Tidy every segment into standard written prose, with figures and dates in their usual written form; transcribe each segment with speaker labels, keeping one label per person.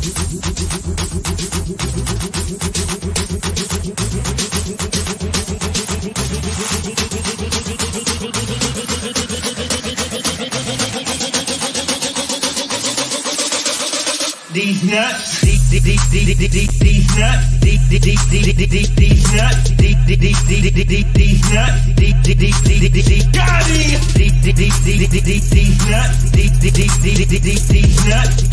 Speaker 1: These nuts, these nuts, these nuts, these nuts, got him. These nuts, these nuts,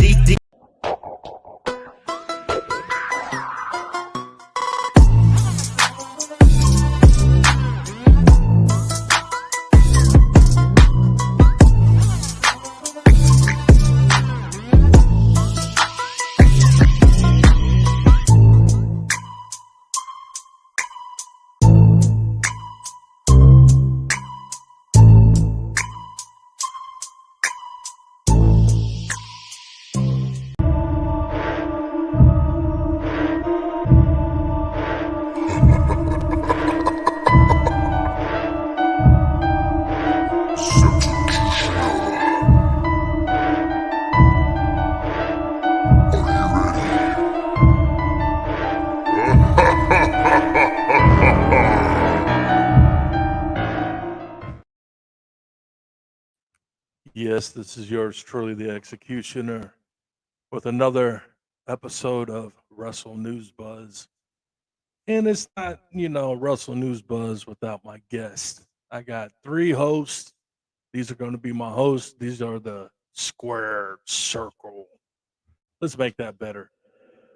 Speaker 2: Yes, this is yours truly, the Executioner, with another episode of Wrestle News Buzz. And it's not, Wrestle News Buzz without my guest. I got three hosts. These are going to be my hosts. These are the squared circle. Let's make that better.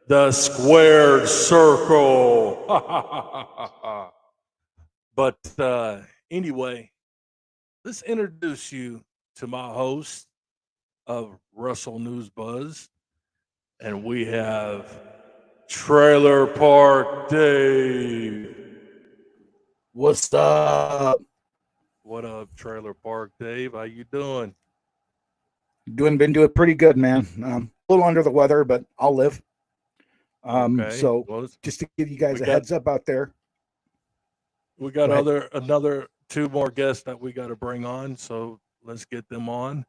Speaker 2: The squared circle. But anyway, let's introduce you to my host of Wrestle News Buzz. And we have Trailer Park Dave.
Speaker 3: What's up?
Speaker 2: What up, Trailer Park Dave? How you doing?
Speaker 3: Been doing pretty good, man. A little under the weather, but I'll live.
Speaker 2: Okay.
Speaker 3: So
Speaker 2: Well,
Speaker 3: just to give you guys a heads up out there.
Speaker 2: We got another two more guests that we got to bring on, so let's get them on.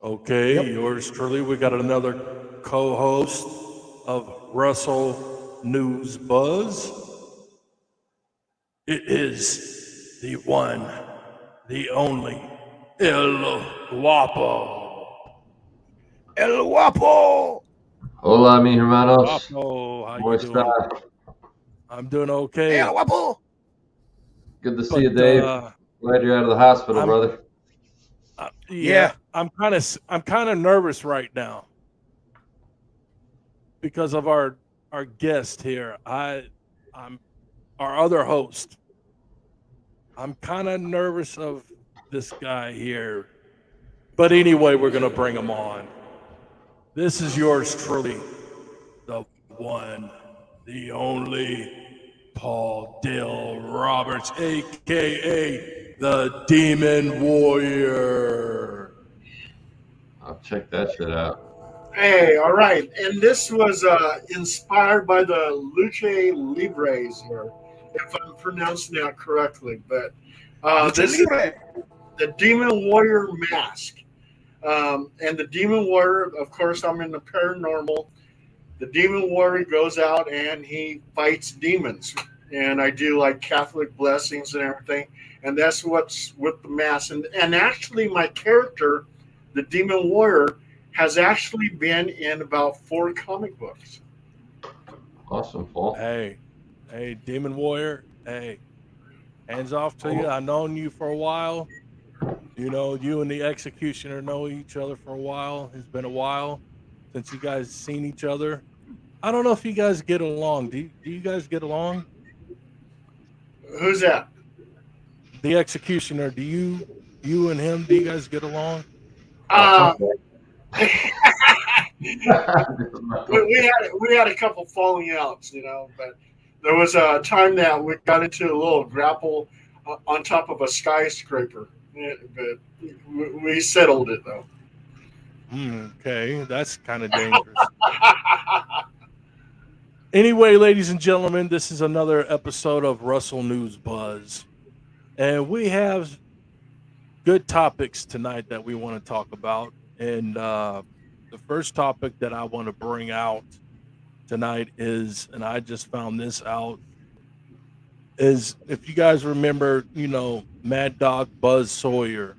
Speaker 2: Okay,
Speaker 3: Yep.
Speaker 2: Yours truly. We got another co-host of Wrestle News Buzz. It is the one, the only, El Guapo.
Speaker 3: El Guapo.
Speaker 4: Hola, mi hermanos.
Speaker 2: Guapo, how
Speaker 4: ¿Cómo
Speaker 2: you doing?
Speaker 4: está?
Speaker 2: I'm doing okay.
Speaker 3: El Guapo.
Speaker 4: Good to see you, Dave. Glad you're out of the hospital, brother.
Speaker 2: Yeah, I'm kind of nervous right now because of our guest here. I'm our other host. I'm kind of nervous of this guy here, but anyway, we're gonna bring him on. This is yours truly, the one, the only, Paul Dale Roberts, aka the Demon Warrior.
Speaker 4: I'll check that shit out.
Speaker 5: Hey, all right. And this was inspired by the Lucha Libres, or if I'm pronouncing that correctly. But this is the Demon Warrior mask. And the Demon Warrior, of course, I'm in the paranormal. The Demon Warrior goes out and he fights demons. And I do like Catholic blessings and everything. And that's what's with the mask. And actually, my character, the Demon Warrior, has actually been in about 4 comic books.
Speaker 4: Awesome, Paul.
Speaker 2: Hey, Demon Warrior. Hey, hands off to you. I've known you for a while. You and the Executioner know each other for a while. It's been a while since you guys seen each other. I don't know if you guys get along. Do you guys get along?
Speaker 5: Who's that?
Speaker 2: The Executioner. Do you and him, do you guys get along?
Speaker 5: We had a couple falling outs, but there was a time that we got into a little grapple on top of a skyscraper, but we settled it though.
Speaker 2: Okay, that's kind of dangerous. Anyway, ladies and gentlemen, this is another episode of Wrestle News Buzz, and we have good topics tonight that we want to talk about. And the first topic that I want to bring out tonight is, and I just found this out, is if you guys remember, Mad Dog Buzz Sawyer,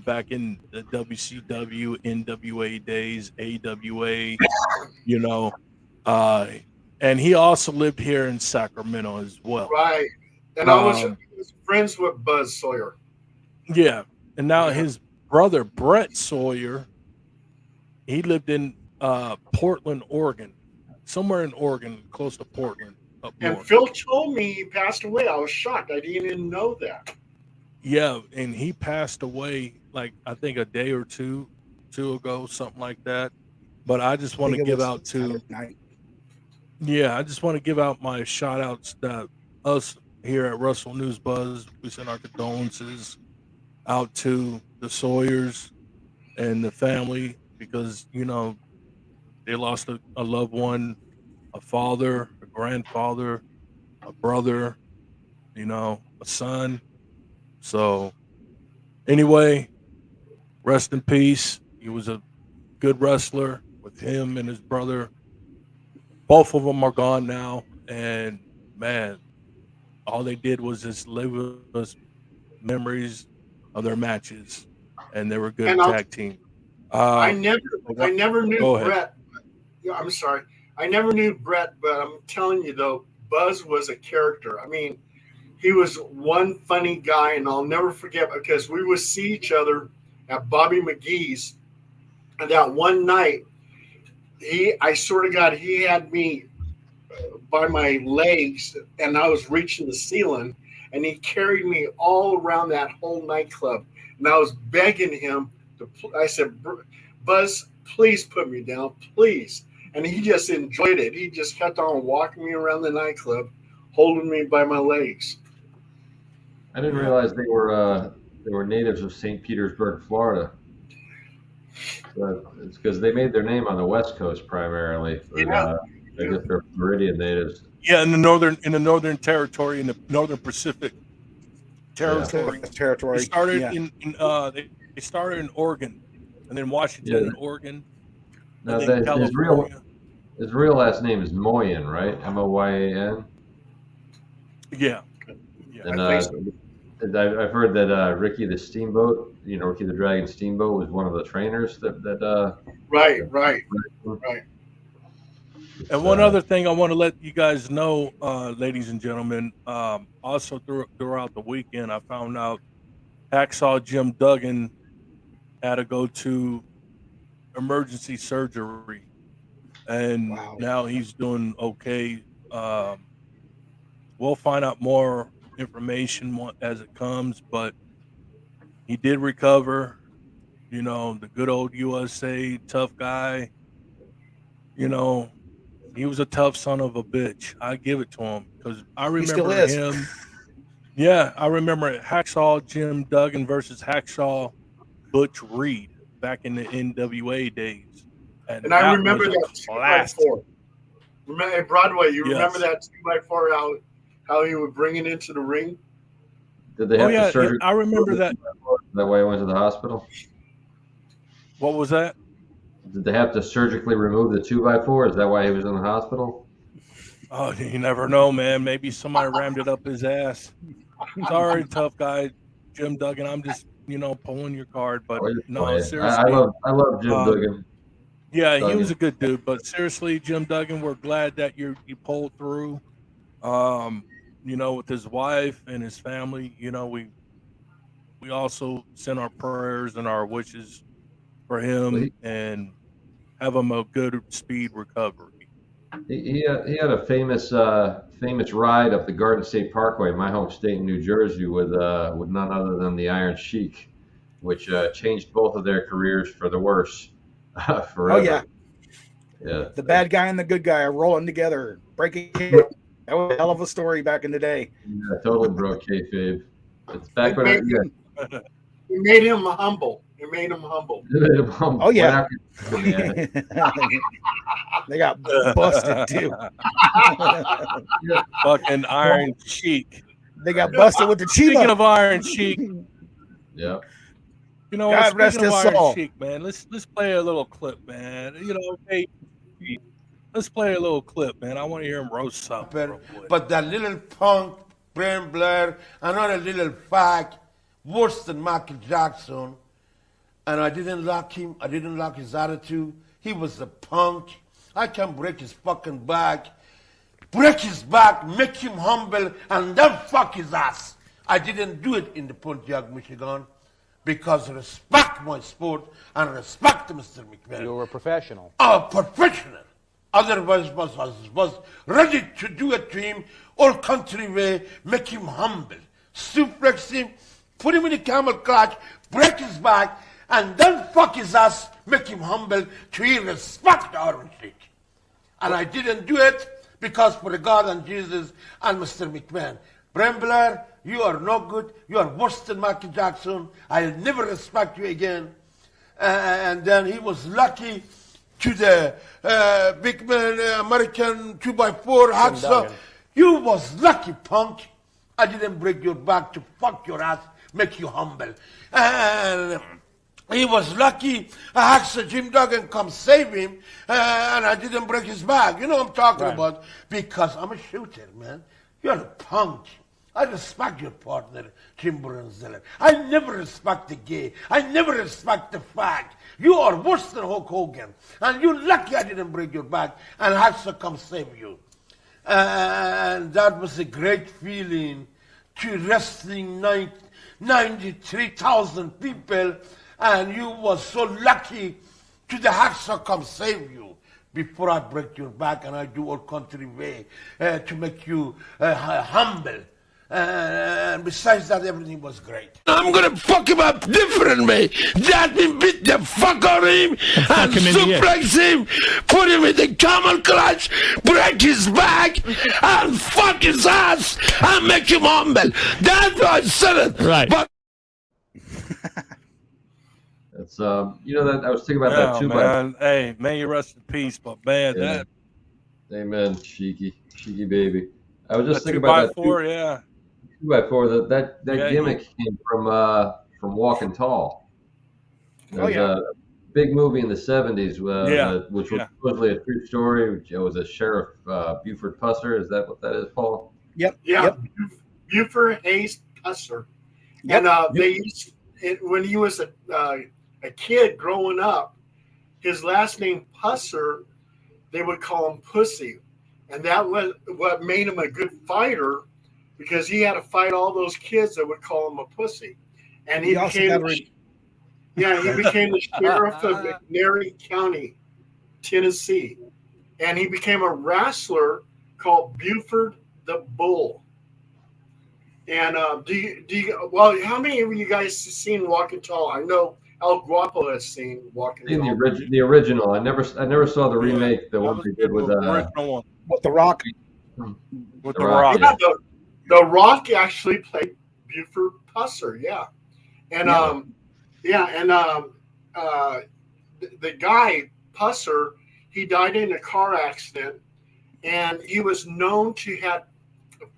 Speaker 2: back in the WCW, NWA days, AWA, you know, uh, and he also lived here in Sacramento as well.
Speaker 5: Right. And I was friends with Buzz Sawyer.
Speaker 2: Yeah. And now his brother, Brett Sawyer, he lived in Portland, Oregon, somewhere in Oregon, close to Portland. Up
Speaker 5: and
Speaker 2: north.
Speaker 5: Phil told me he passed away. I was shocked. I didn't even know that.
Speaker 2: Yeah, and he passed away like I think a day or two ago, something like that. But I just want to give out to I just want to give out my shout outs that us here at Russell News Buzz, we send our condolences out to the Sawyers and the family because, they lost a loved one, a father, a grandfather, a brother, a son. So anyway, rest in peace. He was a good wrestler. With him and his brother, both of them are gone now. And man, all they did was just live with us memories of their matches, and they were good tag team.
Speaker 5: I never knew Brett. I'm sorry. I never knew Brett, but I'm telling you though, Buzz was a character. I mean, he was one funny guy, and I'll never forget because we would see each other at Bobby McGee's, and that one night, I swear to God, he had me by my legs, and I was reaching the ceiling, and he carried me all around that whole nightclub, and I was begging him to. I said, Buzz, please put me down, please. And he just enjoyed it. He just kept on walking me around the nightclub, holding me by my legs.
Speaker 4: I didn't realize they were natives of St. Petersburg, Florida. It's because they made their name on the West Coast primarily. But, I guess they're Floridian natives.
Speaker 2: Yeah, in the Northern Territory, in the Northern Pacific Territory.
Speaker 3: Territory.
Speaker 2: They started they started in Oregon, and then Washington and Oregon.
Speaker 4: Now,
Speaker 2: and then California.
Speaker 4: His real last name is Moyen, right? Moyan.
Speaker 2: Yeah.
Speaker 4: And I've heard that Ricky the Steamboat, Ricky the Dragon Steamboat, was one of the trainers that.
Speaker 5: Right.
Speaker 2: And one other thing I want to let you guys know, ladies and gentlemen, also throughout the weekend, I found out Hacksaw Jim Duggan had to go to emergency surgery, and now he's doing okay. We'll find out more information as it comes, but he did recover. The good old USA tough guy. He was a tough son of a bitch. I give it to him because I remember him. Yeah, I remember Hacksaw Jim Duggan versus Hacksaw Butch Reed back in the NWA days.
Speaker 5: And I remember that 2x4. Remember at Broadway, remember that 2x4 how he would bring it into the ring?
Speaker 4: Did they have to surgery?
Speaker 2: I remember that.
Speaker 4: That way I went to the hospital.
Speaker 2: What was that?
Speaker 4: Did they have to surgically remove the 2x4? Is that why he was in the hospital?
Speaker 2: Oh, you never know, man. Maybe somebody rammed it up his ass. Sorry, tough guy, Jim Duggan. I'm just, pulling your card, but no, seriously.
Speaker 4: I love Jim Duggan.
Speaker 2: Yeah, he was a good dude, but seriously, Jim Duggan, we're glad that you pulled through. With his wife and his family, we also send our prayers and our wishes for him and have him a good speed recovery.
Speaker 4: He had a famous ride up the Garden State Parkway, my home state in New Jersey, with none other than the Iron Sheik, which changed both of their careers for the worse forever.
Speaker 3: Oh yeah. The bad guy and the good guy are rolling together, breaking. That was a hell of a story back in the day.
Speaker 4: Yeah, totally broke kayfabe. It's back when
Speaker 5: it made him humble. It made him humble.
Speaker 3: Oh yeah. They got busted too.
Speaker 2: Fucking Iron Sheik.
Speaker 3: They got busted with the Chiba.
Speaker 2: Speaking of Iron Sheik.
Speaker 4: Yeah.
Speaker 2: You know,
Speaker 3: God rest
Speaker 2: speaking of
Speaker 3: his
Speaker 2: Iron
Speaker 3: soul.
Speaker 2: Sheik, man, let's play a little clip, man. You know, hey, let's play a little clip, man. I want to hear him roast something real quick.
Speaker 6: But that little punk, Brian Blair, another little fag, worse than Michael Jackson. And I didn't like him. I didn't like his attitude. He was a punk. I can break his fucking back. Break his back, make him humble, and then fuck his ass. I didn't do it in the Pontiac, Michigan, because respect my sport and respect Mr. McMahon.
Speaker 7: You were a professional.
Speaker 6: A professional. Otherwise, was ready to do it to him all country way, make him humble, suplex him, put him in a camel clutch, break his back, and then fuck his ass, make him humble to he respect the Iron Sheik. And I didn't do it because for the God and Jesus and Mr. McMahon. Brian Blair, you are no good. You are worse than Michael Jackson. I'll never respect you again. And then he was lucky to the big man American 2x4 hacksaw. You was lucky, punk. I didn't break your back to fuck your ass, make you humble. And he was lucky hacksaw Jim Duggan come save him, and I didn't break his back. You know what I'm talking about? Because I'm a shooter, man. You're a punk. I respect your partner, Jim Brunziller. I never respect the gay. I never respect the fag. You are worse than Hulk Hogan. And you're lucky I didn't break your back and Hacksaw come save you. And that was a great feeling to wrestling 93,000 people, and you was so lucky to the Hacksaw come save you before I break your back and I do all country way to make you humble. And besides that, everything was great. I'm gonna fuck him up different way. That means beat the fuck out of him and suplex him, put him in the camel clutch, break his back, and fuck his ass and make him humble. That's why I said it.
Speaker 7: Right.
Speaker 6: But
Speaker 4: It's you know that I was thinking about that too.
Speaker 2: Man. Hey, may you rest in peace, but man,
Speaker 4: Yeah.
Speaker 2: that
Speaker 4: Amen, Cheeky baby. I was just thinking
Speaker 2: 2x4,
Speaker 4: about that 2x4. That
Speaker 2: Yeah,
Speaker 4: gimmick came from Walking Tall. There's
Speaker 3: yeah.
Speaker 4: a big movie in the 70s, which was supposedly a true story. It was a Sheriff Buford Pusser. Is that what that is, Paul?
Speaker 3: Yep.
Speaker 5: Yeah,
Speaker 3: Yep.
Speaker 5: Buford Hayes Pusser.
Speaker 3: Yep.
Speaker 5: And they used when he was a kid growing up, his last name Pusser, they would call him Pussy, and that was what made him a good fighter, because he had to fight all those kids that would call him a pussy. And he became the sheriff of McNairy County, Tennessee, and he became a wrestler called Buford the Bull. And well, how many of you guys have seen Walking Tall? I know El Guapo has seen Walking Tall.
Speaker 4: The original. I never saw the remake. The one they did with
Speaker 3: With The Rock.
Speaker 2: With The Rock.
Speaker 5: Yeah, the Rock actually played Buford Pusser, yeah. And the guy Pusser, he died in a car accident, and he was known to have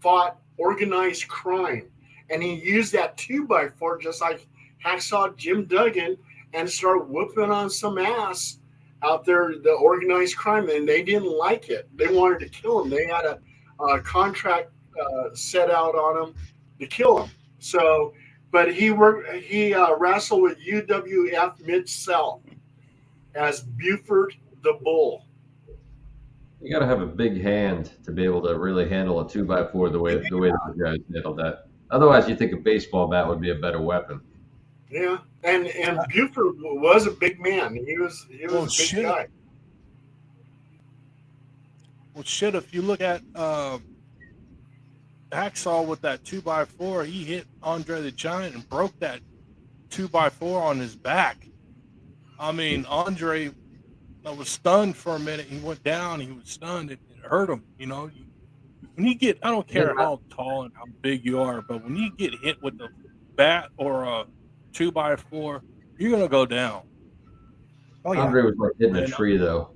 Speaker 5: fought organized crime, and he used that 2x4 just like Hacksaw Jim Duggan and started whooping on some ass out there, the organized crime, and they didn't like it. They wanted to kill him. They had a contract set out on him to kill him. So, but he wrestled with UWF Mid-South as Buford the Bull.
Speaker 4: You got to have a big hand to be able to really handle a 2x4 the way those guys handled that. Otherwise, you think a baseball bat would be a better weapon.
Speaker 5: Yeah, and Buford was a big man. He was a big guy.
Speaker 2: Well, shit, if you look at Hacksaw with that 2x4, he hit Andre the Giant and broke that 2x4 on his back. I mean, Andre was stunned for a minute. He went down. He was stunned. It hurt him. You know, when you get, I don't care how tall and how big you are, but when you get hit with a bat or a 2x4, you're gonna go down.
Speaker 3: Oh yeah.
Speaker 4: Andre was like hitting a tree, though.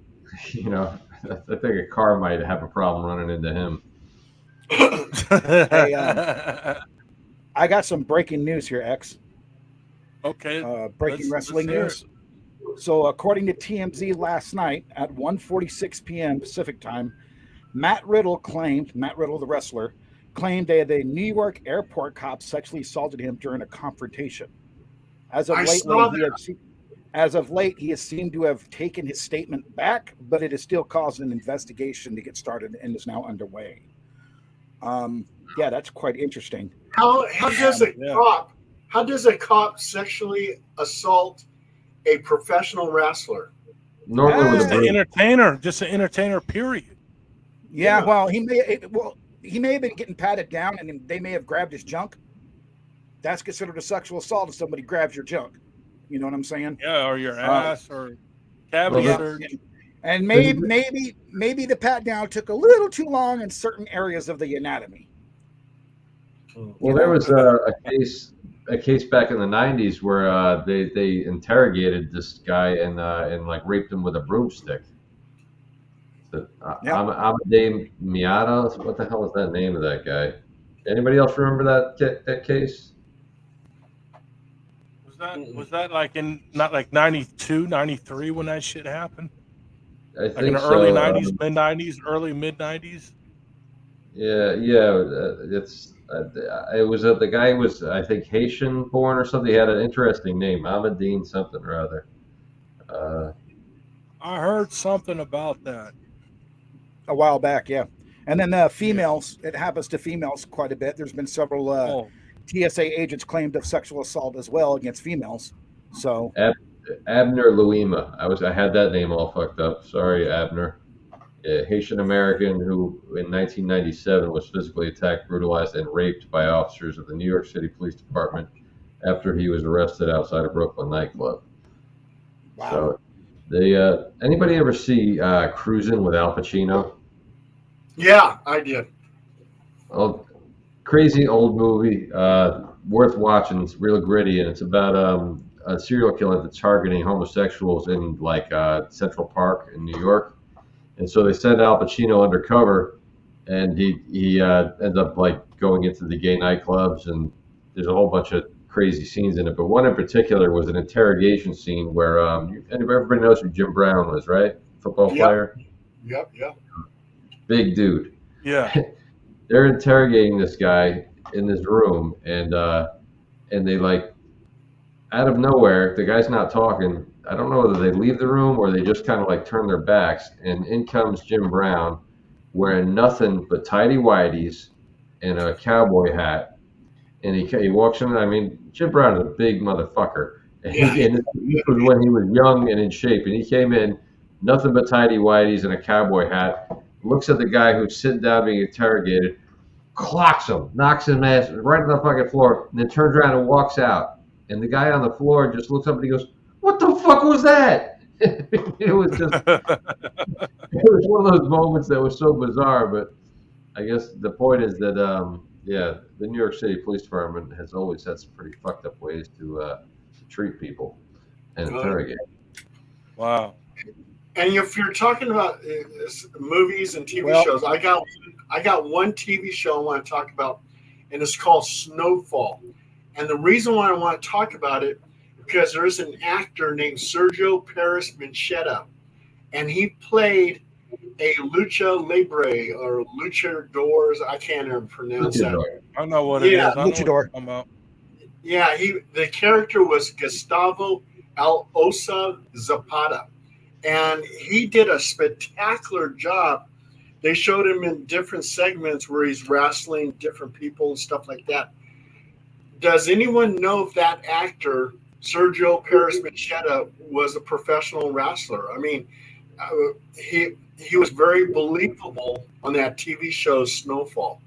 Speaker 4: You know, I think a car might have a problem running into him.
Speaker 3: Hey, I got some breaking news here, X.
Speaker 2: Okay.
Speaker 3: breaking wrestling
Speaker 2: hear
Speaker 3: news. So, according to TMZ last night at 1:46 p.m. Pacific time, Matt Riddle, the wrestler, claimed that a New York airport cop sexually assaulted him during a confrontation. As of
Speaker 5: I
Speaker 3: lately,
Speaker 5: saw that.
Speaker 3: as of late, he has seemed to have taken his statement back, but it has still caused an investigation to get started and is now underway. Yeah, that's quite interesting.
Speaker 5: How does a cop sexually assault a professional wrestler?
Speaker 4: Normally with
Speaker 2: Just
Speaker 4: a
Speaker 2: an
Speaker 4: broom.
Speaker 2: entertainer. Just an entertainer. Period.
Speaker 3: Yeah, well, he may have been getting patted down, and they may have grabbed his junk. That's considered a sexual assault if somebody grabs your junk. You know what I'm saying?
Speaker 2: Yeah, or your ass or cavity
Speaker 3: Yeah.
Speaker 2: search.
Speaker 3: And maybe the pat down took a little too long in certain areas of the anatomy.
Speaker 4: Well, there was a case back in the '90s where they interrogated this guy and like raped him with a broomstick. So, Amade Miata. What the hell was that name of that guy? Anybody else remember that case?
Speaker 2: Was that like in not like 92, 93 when that shit happened?
Speaker 4: I
Speaker 2: Like
Speaker 4: think
Speaker 2: in the
Speaker 4: so.
Speaker 2: early 90s, mid 90s, early mid 90s?
Speaker 4: Yeah. It was the guy was, I think, Haitian born or something. He had an interesting name, Amadine something or other.
Speaker 2: I heard something about that.
Speaker 3: A while back, yeah. And then females, it happens to females quite a bit. There's been several TSA agents claimed of sexual assault as well against females. So
Speaker 4: Abner Luima. I had that name all fucked up. Sorry, Abner. A Haitian American who in 1997 was physically attacked, brutalized, and raped by officers of the New York City Police Department after he was arrested outside a Brooklyn nightclub.
Speaker 3: wow.
Speaker 4: So, anybody ever see Cruising with Al Pacino?
Speaker 5: Yeah, I did.
Speaker 4: Oh, crazy old movie, worth watching. It's real gritty, and it's about a serial killer that's targeting homosexuals in like Central Park in New York. And so they send Al Pacino undercover, and he ends up like going into the gay nightclubs, and there's a whole bunch of crazy scenes in it. But one in particular was an interrogation scene where everybody knows who Jim Brown was, right? Football player.
Speaker 5: Yep.
Speaker 4: Big dude.
Speaker 2: Yeah.
Speaker 4: They're interrogating this guy in this room, and they like out of nowhere, the guy's not talking. I don't know whether they leave the room or they just kind of like turn their backs, and in comes Jim Brown wearing nothing but tidy whities and a cowboy hat, and he walks in. I mean, Jim Brown is a big motherfucker, and this was when he was young and in shape, and he came in nothing but tidy whities and a cowboy hat. Looks at the guy who's sitting down being interrogated, clocks him, knocks his ass right on the fucking floor, and then turns around and walks out. And the guy on the floor just looks up and he goes, "What the fuck was that?" It was just, it was one of those moments that was so bizarre. But I guess the point is that, the New York City Police Department has always had some pretty fucked up ways to treat people and interrogate.
Speaker 2: Wow.
Speaker 5: And if you're talking about movies and TV shows, I got one TV show I want to talk about, and it's called Snowfall. And the reason why I want to talk about it because there is an actor named Sergio Perez Manchetta, and he played a lucha libre or luchadors. I can't even pronounce that.
Speaker 2: I know what it is. I know
Speaker 3: luchador.
Speaker 2: what about.
Speaker 5: Yeah, the character was Gustavo Alosa Zapata. And he did a spectacular job. They showed him in different segments where he's wrestling different people and stuff like that. Does anyone know if that actor, Sergio Perez Manchetta, was a professional wrestler? I mean, he was very believable on that TV show Snowfall.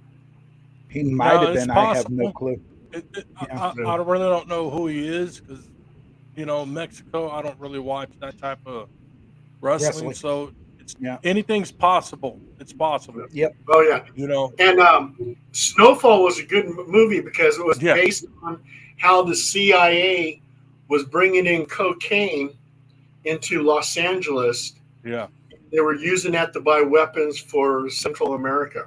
Speaker 3: He might have been.
Speaker 2: Possible.
Speaker 3: I have no clue.
Speaker 2: I really don't know who he is because, Mexico, I don't really watch that type of wrestling. So anything's possible. It's possible.
Speaker 3: Yep.
Speaker 5: Oh yeah. And Snowfall was a good movie because it was based on how the CIA was bringing in cocaine into Los Angeles.
Speaker 2: Yeah.
Speaker 5: They were using that to buy weapons for Central America.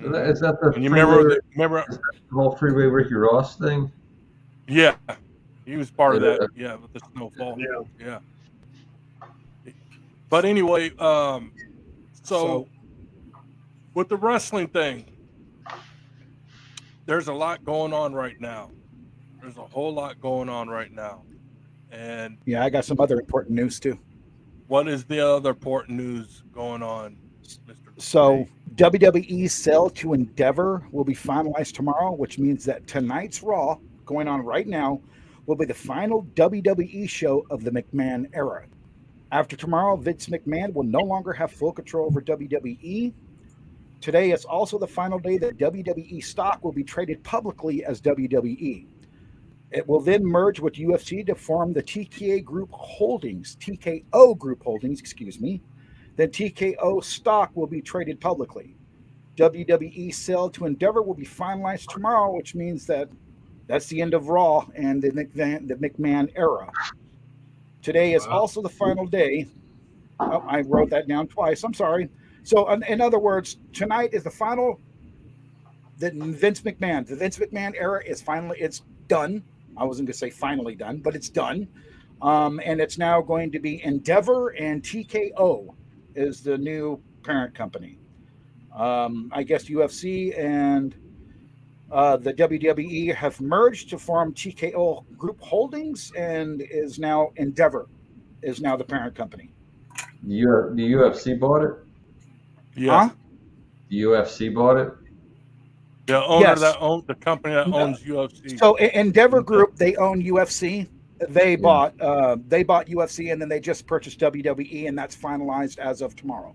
Speaker 4: Is that the
Speaker 2: and you remember
Speaker 4: the whole Freeway Ricky Ross thing?
Speaker 2: Yeah. He was part of
Speaker 4: Yeah.
Speaker 2: that, yeah, with the snowfall.
Speaker 5: Yeah.
Speaker 2: Yeah. But anyway, so
Speaker 3: So-
Speaker 2: with the wrestling thing, there's a lot going on right now. There's a whole lot going on right now. And
Speaker 3: Yeah, I got some other important news too.
Speaker 2: what is the other important news going on, Mr.
Speaker 3: So
Speaker 2: J?
Speaker 3: WWE's sale to Endeavor will be finalized tomorrow, which means that tonight's Raw, going on right now, will be the final WWE show of the McMahon era. After tomorrow, Vince McMahon will no longer have full control over WWE. Today is also the final day that WWE stock will be traded publicly as WWE. It will then merge with UFC to form the TKO Group Holdings, excuse me. Then TKO stock will be traded publicly. WWE sale to Endeavor will be finalized tomorrow, which means that that's the end of Raw and the McMahon era. Today is also the final day. Oh, I wrote that down twice. I'm sorry. So, in other words, tonight is the final. The Vince McMahon era is it's done. I wasn't going to say finally done, but it's done. And it's now going to be Endeavor and TKO is the new parent company. I guess UFC and the WWE have merged to form TKO Group Holdings, and is now Endeavor is now the parent company.
Speaker 4: The UFC bought it.
Speaker 2: Yeah.
Speaker 3: Huh?
Speaker 4: The UFC bought it.
Speaker 2: The owner
Speaker 3: Yes.
Speaker 2: that owns the company that owns UFC.
Speaker 3: So Endeavor Group, they own UFC. They bought UFC, and then they just purchased WWE, and that's finalized as of tomorrow.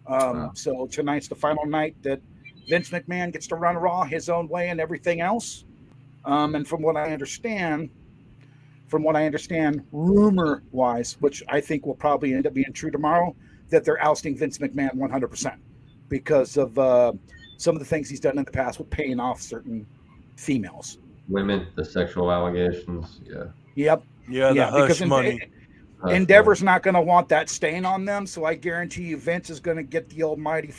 Speaker 4: Wow.
Speaker 3: So tonight's the final night that Vince McMahon gets to run Raw his own way and everything else. And from what I understand, rumor-wise, which I think will probably end up being true tomorrow, that they're ousting Vince McMahon 100% because of some of the things he's done in the past with paying off certain females.
Speaker 4: Women, the sexual allegations. Yeah.
Speaker 3: Yep.
Speaker 2: Yeah, the hush money.
Speaker 3: Endeavor's not going to want that stain on them, so I guarantee you Vince is going to get the almighty,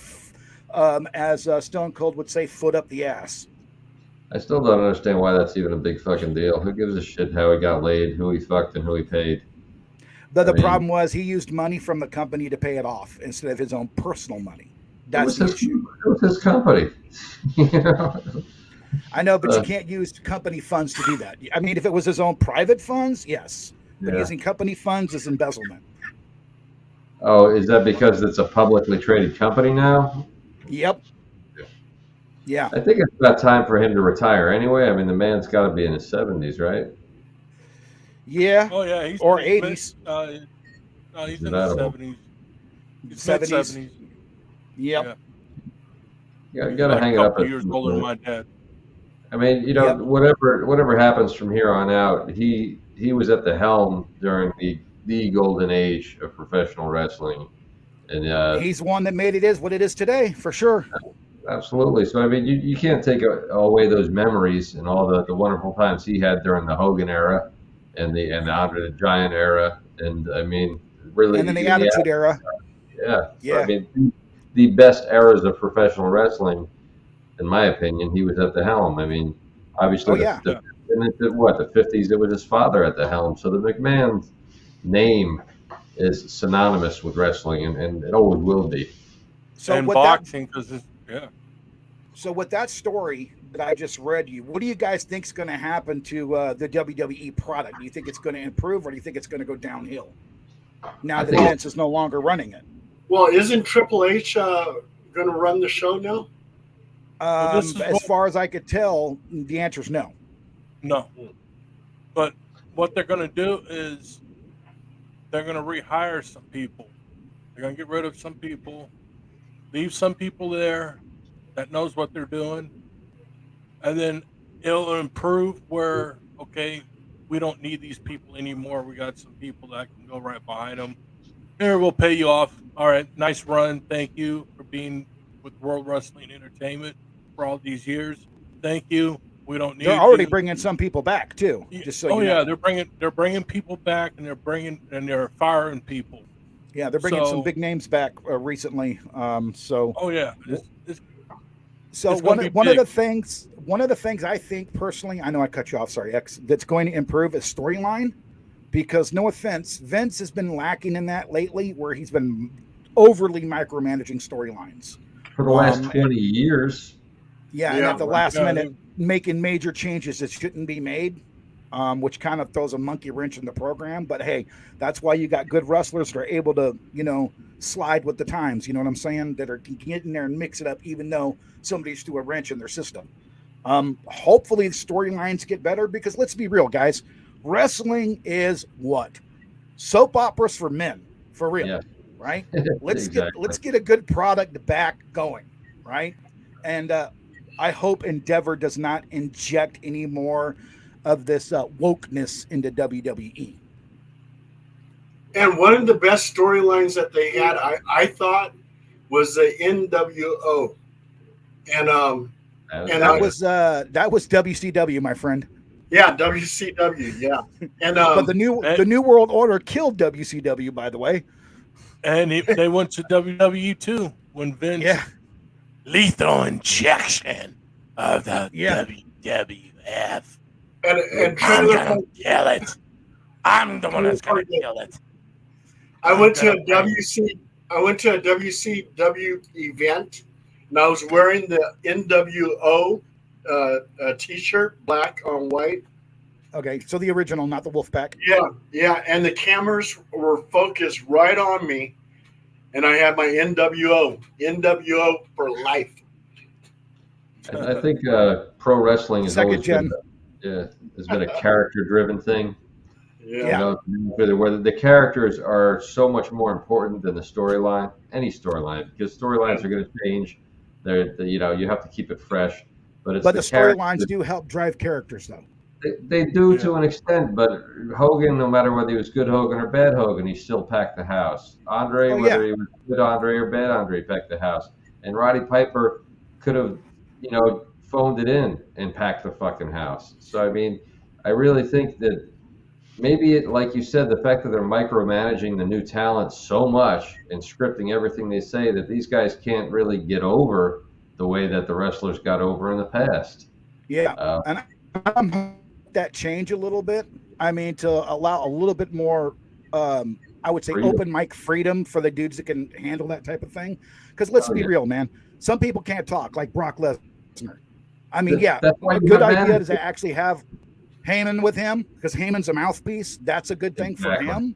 Speaker 3: as Stone Cold would say, foot up the ass.
Speaker 4: I still don't understand why that's even a big fucking deal. Who gives a shit how he got laid, who he fucked, and who he paid?
Speaker 3: The
Speaker 4: I mean-
Speaker 3: problem was he used money from the company to pay it off instead of his own personal money. That's the issue.
Speaker 4: It was his company. You know?
Speaker 3: I know, but you can't use company funds to do that. I mean, if it was his own private funds, yes. But
Speaker 4: Yeah.
Speaker 3: using company funds is embezzlement.
Speaker 4: Oh, is that because it's a publicly traded company now?
Speaker 3: Yep. Yeah.
Speaker 4: I think it's about time for him to retire anyway. I mean, the man's got to be in his 70s, right?
Speaker 3: Yeah.
Speaker 2: Oh yeah, he's
Speaker 3: Or
Speaker 2: he's
Speaker 3: 80s.
Speaker 2: He's in
Speaker 4: Is
Speaker 2: the
Speaker 4: that a-
Speaker 2: 70s. He's
Speaker 3: 70s.
Speaker 2: mid-70s.
Speaker 3: Yep.
Speaker 4: Yeah, you
Speaker 2: He's
Speaker 4: got to
Speaker 2: like
Speaker 4: hang
Speaker 2: a
Speaker 4: it up.
Speaker 2: couple
Speaker 4: at
Speaker 2: years
Speaker 4: some
Speaker 2: older than
Speaker 4: point.
Speaker 2: my dad.
Speaker 4: I mean, you know,
Speaker 3: Yep.
Speaker 4: whatever happens from here on out, he was at the helm during the golden age of professional wrestling, and
Speaker 3: He's one that made it is what it is today, for sure.
Speaker 4: absolutely. So I mean, you can't take away those memories and all the wonderful times he had during the Hogan era and the Andre the Giant era, and I mean, really,
Speaker 3: And then the Attitude Era.
Speaker 4: yeah.
Speaker 3: Yeah.
Speaker 4: So, I mean, the best eras of professional wrestling, in my opinion, he was at the helm. I mean, obviously,
Speaker 3: Oh, yeah.
Speaker 4: the 50s, it was his father at the helm. So the McMahon name is synonymous with wrestling, and it always will be.
Speaker 3: So
Speaker 2: and
Speaker 3: with
Speaker 2: boxing, because
Speaker 3: with that story that I just read you, what do you guys think is going to happen to the WWE product? Do you think it's going to improve, or do you think it's going to go downhill now that
Speaker 4: think-
Speaker 3: Vince is no longer running it?
Speaker 5: Well, isn't Triple H going to run the show now?
Speaker 2: this is
Speaker 3: As
Speaker 2: what-
Speaker 3: far as I could tell, the answer is no.
Speaker 2: no. But what they're going to do is they're going to rehire some people. They're going to get rid of some people, leave some people there that knows what they're doing, and then it'll improve where, okay, we don't need these people anymore. We got some people that can go right behind them. Here, we'll pay you off. All right, nice run. Thank you for being with World Wrestling Entertainment for all these years. Thank you. We don't need.
Speaker 3: They're already
Speaker 2: you.
Speaker 3: bringing some people back too. Just so
Speaker 2: Oh
Speaker 3: you know.
Speaker 2: yeah, they're bringing people back, and they're firing people.
Speaker 3: Yeah, they're bringing
Speaker 2: So-
Speaker 3: some big names back recently. So
Speaker 2: Oh yeah,
Speaker 3: So
Speaker 2: It's gonna be
Speaker 3: one of
Speaker 2: big.
Speaker 3: the things I think personally, I know I cut you off, sorry, X, that's going to improve is storyline. Because no offense, Vince has been lacking in that lately, where he's been overly micromanaging storylines.
Speaker 4: For the last
Speaker 3: Um,
Speaker 4: 20 years.
Speaker 3: Yeah, and
Speaker 5: Yeah,
Speaker 3: at the
Speaker 5: right.
Speaker 3: last
Speaker 2: Yeah,
Speaker 3: minute, making major changes that shouldn't be made, which kind of throws a monkey wrench in the program. But hey, that's why you got good wrestlers that are able to, slide with the times. You know what I'm saying? That are can get in there and mix it up, even though somebody's threw a wrench in their system. Hopefully, the storylines get better because let's be real, guys. Wrestling is what soap operas for men, for real,
Speaker 4: Yeah,
Speaker 3: right?
Speaker 4: exactly.
Speaker 3: Let's get a good product back going, right? And I hope Endeavor does not inject any more of this wokeness into WWE.
Speaker 5: And one of the best storylines that they had, I thought, was the NWO. And and
Speaker 3: That was WCW, my friend.
Speaker 5: yeah, WCW, yeah. And
Speaker 3: But the New World Order killed WCW, by the way.
Speaker 2: and they went to WWE too when Vince
Speaker 3: Yeah,
Speaker 2: lethal injection of the
Speaker 3: Yeah.
Speaker 2: WWF.
Speaker 5: and
Speaker 2: I'm
Speaker 5: Trailer
Speaker 2: gonna
Speaker 5: Park,
Speaker 2: kill it. I'm the one that's gonna kill it.
Speaker 5: I went to a
Speaker 2: I'm
Speaker 5: WCW event, and I was wearing the NWO t-shirt, black on white.
Speaker 3: okay. So the original, not the Wolfpack.
Speaker 5: Yeah, and the cameras were focused right on me, and I had my NWO for life.
Speaker 4: I think pro wrestling has
Speaker 3: Second
Speaker 4: always
Speaker 3: gen.
Speaker 4: has been a character-driven thing.
Speaker 5: Yeah.
Speaker 4: Where the characters are so much more important than the storyline, any storyline, because storylines are going to change. You have to keep it fresh. But
Speaker 3: But the storylines do help drive characters, though.
Speaker 4: They do to an extent, but Hogan, no matter whether he was good Hogan or bad Hogan, he still packed the house. Andre, whether he was good Andre or bad Andre, packed the house. And Roddy Piper could have, phoned it in and packed the fucking house. So I mean, I really think that maybe like you said, the fact that they're micromanaging the new talent so much and scripting everything they say, that these guys can't really get over the way that the wrestlers got over in the past.
Speaker 3: Yeah, and I'm that change a little bit. I mean, to allow a little bit more, I would say,
Speaker 4: Freedom.
Speaker 3: open mic freedom for the dudes that can handle that type of thing. Because let's be real, man. Some people can't talk, like Brock Lesnar. I mean,
Speaker 4: That's why
Speaker 3: a
Speaker 4: you
Speaker 3: good
Speaker 4: have
Speaker 3: idea
Speaker 4: managers.
Speaker 3: is to actually have Heyman with him, because Heyman's a mouthpiece. That's a good thing for him.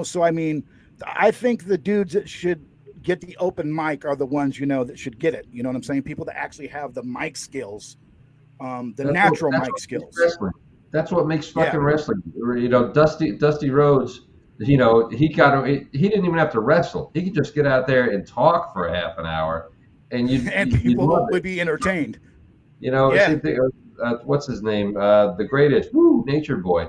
Speaker 3: So I mean, I think the dudes that should get the open mic are the ones, that should get it. You know what I'm saying? People that actually have the mic skills, natural mic skills.
Speaker 4: Wrestling. That's what makes fucking wrestling. Dusty Rhodes, he didn't even have to wrestle. He could just get out there and talk for a half an hour, and
Speaker 3: people
Speaker 4: love
Speaker 3: would be entertained.
Speaker 4: Same thing. What's his name? The greatest, Nature Boy.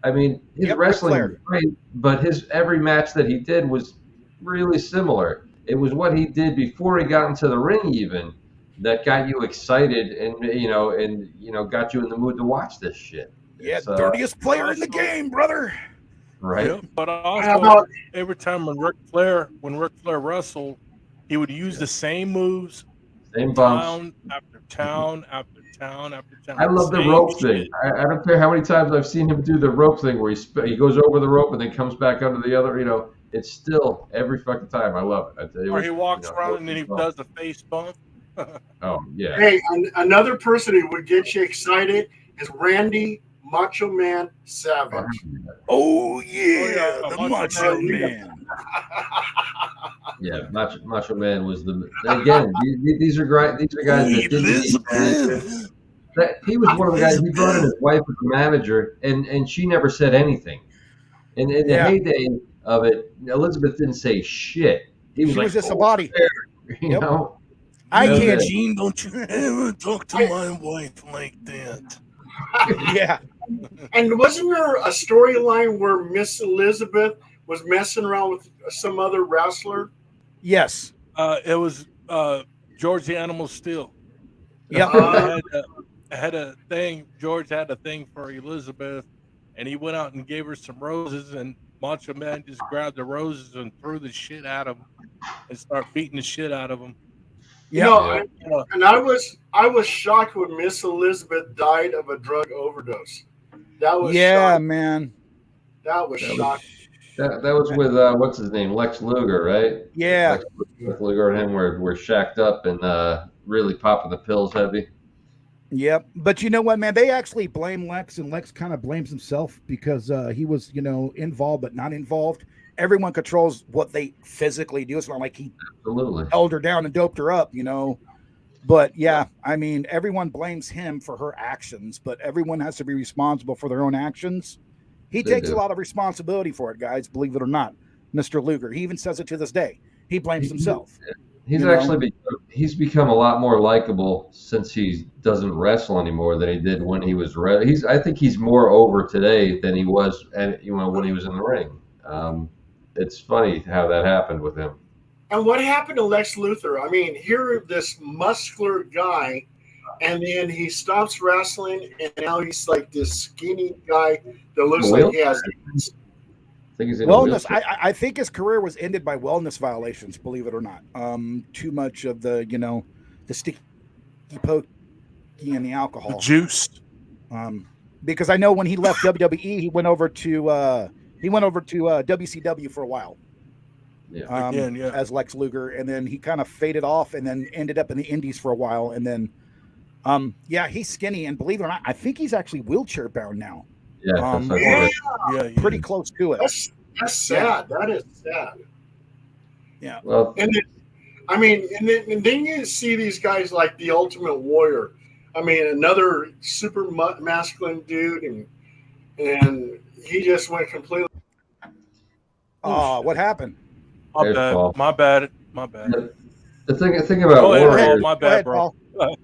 Speaker 4: I mean, his wrestling was great, but his every match that he did was really similar. It was what he did before he got into the ring, even, that got you excited and got you in the mood to watch this shit.
Speaker 3: Yeah, dirtiest player in the game, brother.
Speaker 4: Right.
Speaker 2: Yeah, but also, every time when Ric Flair wrestled, he would use the same moves,
Speaker 4: same bumps,
Speaker 2: town after town after town after town.
Speaker 4: I love the rope thing. I don't care how many times I've seen him do the rope thing where he goes over the rope and then comes back under the other. It's still every fucking time. I love it.
Speaker 2: Or he walks around and then he does the face bump.
Speaker 4: Oh yeah.
Speaker 5: Hey, another person who would get you excited is Randy Macho Man Savage.
Speaker 3: Oh yeah, the Macho Man.
Speaker 4: Yeah, Macho Man was again. These are guys that didn't. He was one of the guys. He brought in his wife as a manager, and she never said anything. And in the heyday of it, Elizabeth didn't say shit. She was
Speaker 3: just a body.
Speaker 4: You know.
Speaker 3: I can't.
Speaker 2: Gene, don't you ever talk to my wife like that.
Speaker 3: Yeah.
Speaker 5: And wasn't there a storyline where Miss Elizabeth was messing around with some other wrestler?
Speaker 3: Yes.
Speaker 2: It was George the Animal Steel.
Speaker 3: Yeah.
Speaker 2: Had a thing. George had a thing for Elizabeth, and he went out and gave her some roses, and Macho Man just grabbed the roses and threw the shit out of him and started beating the shit out of him.
Speaker 5: You know,
Speaker 2: Yeah.
Speaker 5: and I was shocked when Miss Elizabeth died of a drug overdose. That was shocking.
Speaker 3: man.
Speaker 5: That was
Speaker 4: That was
Speaker 5: shocking.
Speaker 4: that was with what's his name, Lex Luger, right?
Speaker 3: Yeah.
Speaker 4: Lex Luger and him were shacked up and really popping the pills heavy.
Speaker 3: Yep. But you know what, man? They actually blame Lex, and Lex kind of blames himself because he was, involved but not involved. Everyone controls what they physically do. It's not like he
Speaker 4: Absolutely.
Speaker 3: held her down and doped her up, But yeah, I mean, everyone blames him for her actions, but everyone has to be responsible for their own actions. He
Speaker 4: They
Speaker 3: takes
Speaker 4: do.
Speaker 3: a lot of responsibility for it, guys, believe it or not. Mr. Luger. He even says it to this day. He blames himself.
Speaker 4: He's become a lot more likable since he doesn't wrestle anymore than he did when he was I think he's more over today than he was, and when he was in the ring. It's funny how that happened with him.
Speaker 5: And what happened to Lex Luthor? I mean, here this muscular guy, and then he stops wrestling, and now he's like this skinny guy that looks like he has.
Speaker 4: I think he's in a
Speaker 3: Wellness.
Speaker 4: wheelchair.
Speaker 3: I think his career was ended by wellness violations, believe it or not. Too much of the, the sticky pokey and the alcohol.
Speaker 2: The juice.
Speaker 3: Because I know when he left WWE, he went over to WCW for a while.
Speaker 4: Yeah.
Speaker 3: As Lex Luger, and then he kind of faded off and then ended up in the indies for a while, and then he's skinny, and believe it or not, I think he's actually wheelchair bound now.
Speaker 4: Yeah.
Speaker 3: Pretty close to it.
Speaker 5: That's sad. That is sad.
Speaker 3: Yeah.
Speaker 4: Well,
Speaker 5: And then, and then you see these guys like the Ultimate Warrior. I mean, another super masculine dude, and he just went completely.
Speaker 3: Oh, what happened?
Speaker 2: My bad.
Speaker 4: the thing about
Speaker 2: Go ahead,
Speaker 4: Warrior,
Speaker 2: Paul. My
Speaker 3: Go
Speaker 2: bad,
Speaker 3: ahead,
Speaker 2: bro.
Speaker 3: Paul.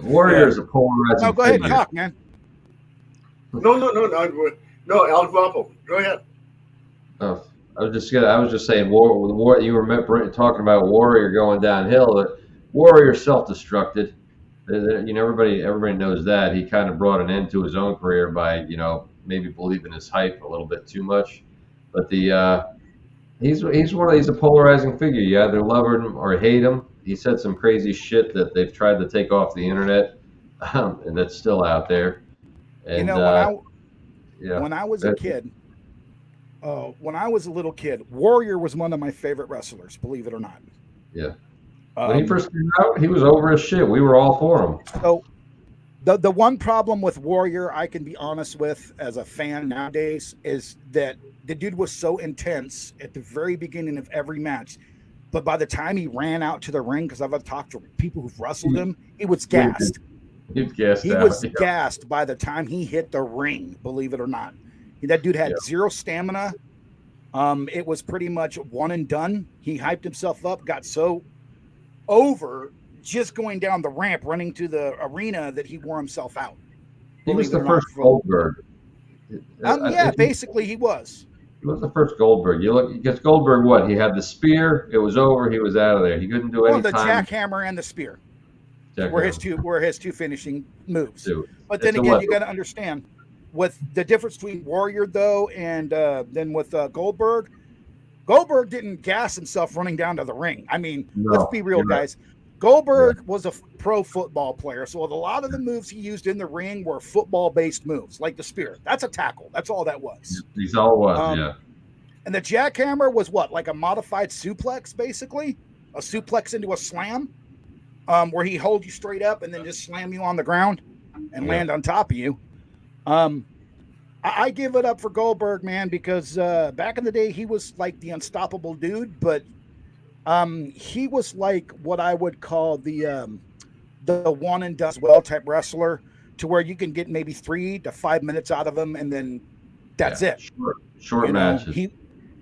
Speaker 4: Warrior is a polarizing
Speaker 3: No, go ahead,
Speaker 4: figure.
Speaker 3: talk, man.
Speaker 5: No, El Guapo. Go ahead.
Speaker 4: Oh, I was just saying, war. You were talking about Warrior going downhill. But Warrior self-destructed. Everybody knows that. He kind of brought an end to his own career by maybe believing his hype a little bit too much. But he's a polarizing figure. You either love him or hate him. He said some crazy shit that they've tried to take off the internet, and that's still out there. And
Speaker 3: when I was a kid, when I was a little kid, Warrior was one of my favorite wrestlers, believe it or not.
Speaker 4: Yeah. When he first came out, he was over as shit. We were all for him.
Speaker 3: So the one problem with Warrior I can be honest with as a fan nowadays is that the dude was so intense at the very beginning of every match. But by the time he ran out to the ring, because I've talked to people who've wrestled him, he was gassed.
Speaker 4: He was gassed
Speaker 3: He
Speaker 4: out.
Speaker 3: was gassed by the time he hit the ring, believe it or not. That dude had zero stamina. It was pretty much one and done. He hyped himself up, got so over just going down the ramp, running to the arena that he wore himself out.
Speaker 4: He was the first Goldberg.
Speaker 3: Basically he was.
Speaker 4: He was the first Goldberg. You look, because Goldberg, what? He had the spear. It was over. He was out of there. He couldn't do any
Speaker 3: the
Speaker 4: time.
Speaker 3: jackhammer and the spear were his two finishing moves.
Speaker 4: Dude,
Speaker 3: but then again, you got to understand with the difference between Warrior though and then with Goldberg. Goldberg didn't gas himself running down to the ring. I mean, let's be real, guys. Right. Goldberg was a pro football player, so a lot of the moves he used in the ring were football-based moves, like the spear. That's a tackle. That's all that was.
Speaker 4: He's all was,
Speaker 3: And the jackhammer was what, like a modified suplex, basically? A suplex into a slam, where he hold you straight up and then just slam you on the ground and land on top of you. I give it up for Goldberg, man, because back in the day, he was like the unstoppable dude, but he was like what I would call the one and does well type wrestler, to where you can get maybe 3 to 5 minutes out of him, and then that's it.
Speaker 4: Short matches.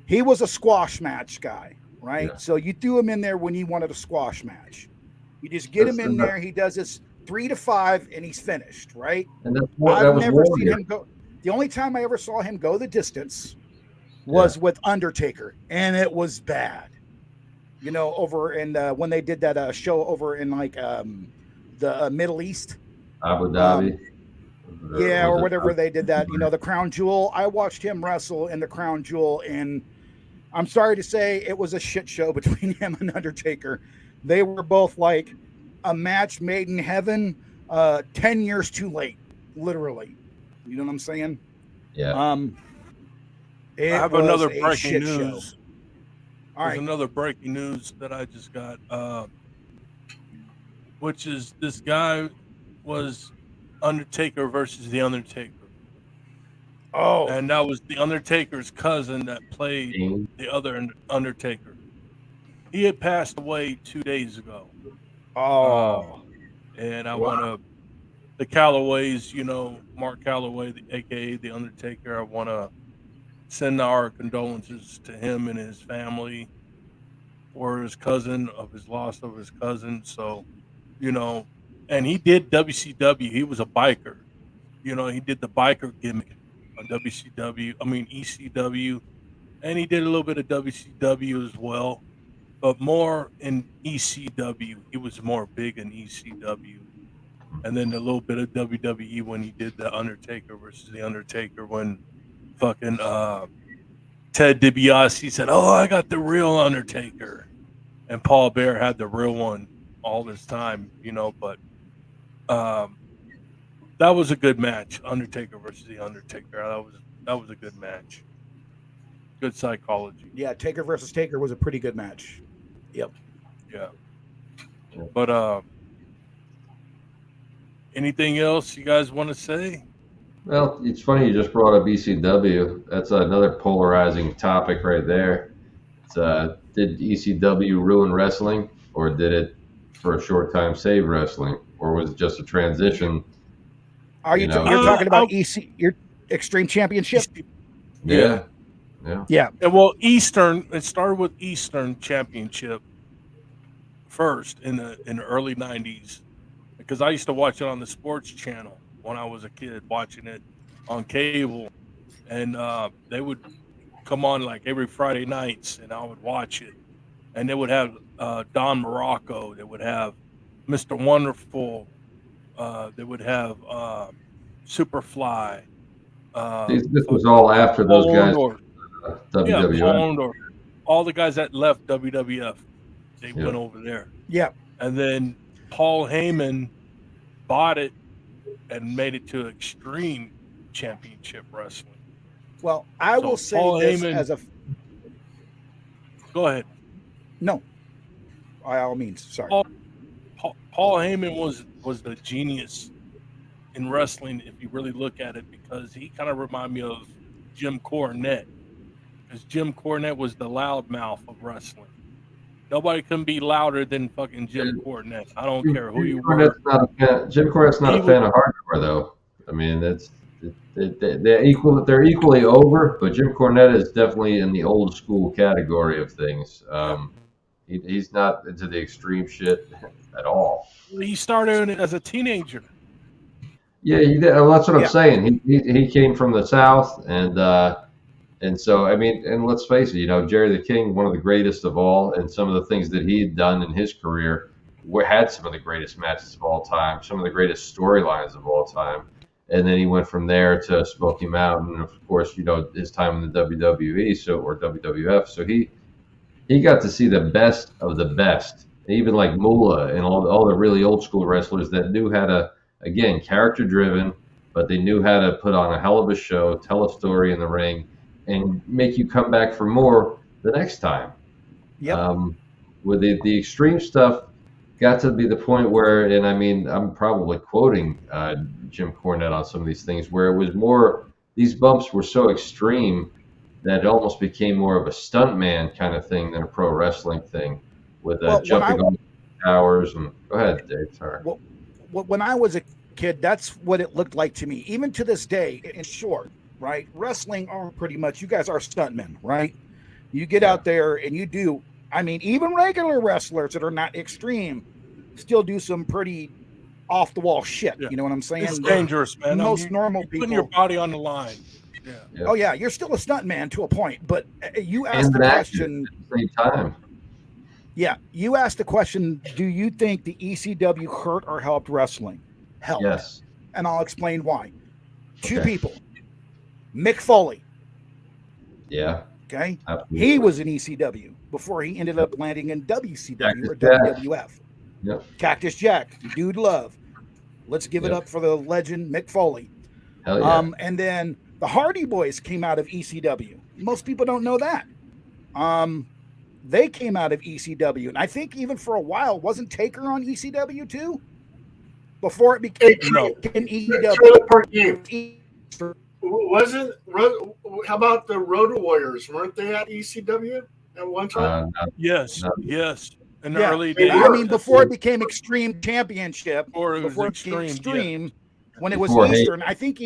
Speaker 3: He was a squash match guy, right?
Speaker 4: Yeah.
Speaker 3: So you threw him in there when he wanted a squash match. You just get him in there. He does this 3 to 5, and he's finished, right?
Speaker 4: And
Speaker 3: I've never seen him go. The only time I ever saw him go the distance was with Undertaker, and it was bad. Over in when they did that show over in like the Middle East,
Speaker 4: Abu Dhabi,
Speaker 3: or whatever they did that. The Crown Jewel. I watched him wrestle in the Crown Jewel, and I'm sorry to say it was a shit show between him and Undertaker. They were both like a match made in heaven, 10 years too late, literally. You know what I'm saying?
Speaker 4: Yeah.
Speaker 2: I
Speaker 3: It
Speaker 2: have
Speaker 3: was
Speaker 2: another
Speaker 3: a
Speaker 2: breaking
Speaker 3: shit
Speaker 2: news.
Speaker 3: show. All
Speaker 2: There's
Speaker 3: right.
Speaker 2: another breaking news that I just got, which is this guy was Undertaker versus The Undertaker.
Speaker 3: Oh,
Speaker 2: And that was The Undertaker's cousin that played
Speaker 4: Dean.
Speaker 2: the other Undertaker. He had passed away 2 days ago.
Speaker 3: oh,
Speaker 2: And I
Speaker 3: Wow.
Speaker 2: want to, the Callaways, Mark Calloway, aka The Undertaker, I want to send our condolences to him and his family for his cousin, of his loss of his cousin. So, and he did WCW. He was a biker. He did the biker gimmick on WCW. I mean ECW, and he did a little bit of WCW as well, but more in ECW. He was more big in ECW, and then a little bit of WWE when he did the Undertaker versus the Undertaker when fucking Ted DiBiase said, "Oh, I got the real Undertaker," and Paul Bear had the real one all this time, But that was a good match, Undertaker versus the Undertaker. That was a good match. Good psychology.
Speaker 3: yeah. Taker versus Taker was a pretty good match. Yep.
Speaker 2: Yeah. But anything else you guys want to say?
Speaker 4: Well, it's funny you just brought up ECW. That's another polarizing topic right there. Did ECW ruin wrestling, or did it, for a short time, save wrestling, or was it just a transition?
Speaker 3: Are you? You're talking about your Extreme Championship?
Speaker 4: Yeah.
Speaker 3: Yeah.
Speaker 2: And well, Eastern. It started with Eastern Championship first in the early '90s, because I used to watch it on the sports channel when I was a kid, watching it on cable, and they would come on like every Friday nights, and I would watch it, and they would have Don Morocco, they would have Mr. Wonderful, they would have Superfly.
Speaker 4: This was all after those guys.
Speaker 2: Yeah,
Speaker 4: WWF.
Speaker 2: Paul Orndorff, all the guys that left WWF, they went over there.
Speaker 3: Yeah.
Speaker 2: And then Paul Heyman bought it and made it to Extreme Championship Wrestling.
Speaker 3: Well, I will say
Speaker 2: Paul
Speaker 3: this
Speaker 2: Heyman,
Speaker 3: as a.
Speaker 2: Go ahead.
Speaker 3: No. By all means. Sorry.
Speaker 2: Paul Heyman was the genius in wrestling, if you really look at it, because he kind of reminded me of Jim Cornette. Because Jim Cornette was the loudmouth of wrestling. Nobody can be louder than fucking Jim Cornette. I don't care who you were.
Speaker 4: Jim Cornette's not a fan of hardcore, though. I mean, they're equally over, but Jim Cornette is definitely in the old school category of things. He's not into the extreme shit at all.
Speaker 2: He started as a teenager.
Speaker 4: Yeah, he did. Well, that's what I'm saying. He came from the South, and so, I mean, and let's face it, Jerry the King, one of the greatest of all, and some of the things that he had done in his career had some of the greatest matches of all time, some of the greatest storylines of all time. And then he went from there to Smoky Mountain, and of course, his time in the WWE, or WWF. So he got to see the best of the best, even like Moolah and all the really old school wrestlers that knew how to, again, character driven, but they knew how to put on a hell of a show, tell a story in the ring, and make you come back for more the next time.
Speaker 3: Yep.
Speaker 4: With the extreme stuff, got to be the point where, and I mean, I'm probably quoting Jim Cornette on some of these things, where it was more, these bumps were so extreme that it almost became more of a stuntman kind of thing than a pro wrestling thing, with jumping on towers. And go ahead, Dave. Sorry.
Speaker 3: Well, when I was a kid, that's what it looked like to me. Even to this day, in short, right? Wrestling are pretty much, you guys are stuntmen, right? You get out there and you do, I mean, even regular wrestlers that are not extreme still do some pretty off the wall shit. Yeah. You know what I'm saying?
Speaker 2: It's dangerous, man.
Speaker 3: Most normal people
Speaker 2: putting your body on the line.
Speaker 3: Yeah. Oh yeah, you're still a stuntman to a point, but you asked the question
Speaker 4: at the same time.
Speaker 3: Yeah, you asked the question, do you think the ECW hurt or helped wrestling? Helped.
Speaker 4: Yes.
Speaker 3: And I'll explain why. Two people. Mick Foley.
Speaker 4: Yeah.
Speaker 3: Okay,
Speaker 4: Absolutely.
Speaker 3: he was in ECW before he ended up landing in WCW or
Speaker 4: Cactus Jack.
Speaker 3: WWF.
Speaker 4: Yep.
Speaker 3: Cactus Jack, Dude Love. Let's give it
Speaker 4: Yep.
Speaker 3: up for the legend Mick Foley.
Speaker 4: Hell yeah.
Speaker 3: And then the Hardy Boys came out of ECW. Most people don't know that. They came out of ECW, and I think even for a while, wasn't Taker on ECW too? Before it became ECW.
Speaker 5: Trailer Park Game. Wasn't how about the Road Warriors? Weren't they at ECW at one time?
Speaker 2: Yes. In the
Speaker 3: Yeah.
Speaker 2: early days.
Speaker 3: I mean, before it became Extreme Championship,
Speaker 2: Before it was
Speaker 3: before it became
Speaker 2: Extreme,
Speaker 3: when it was
Speaker 4: Before
Speaker 3: Eastern, I think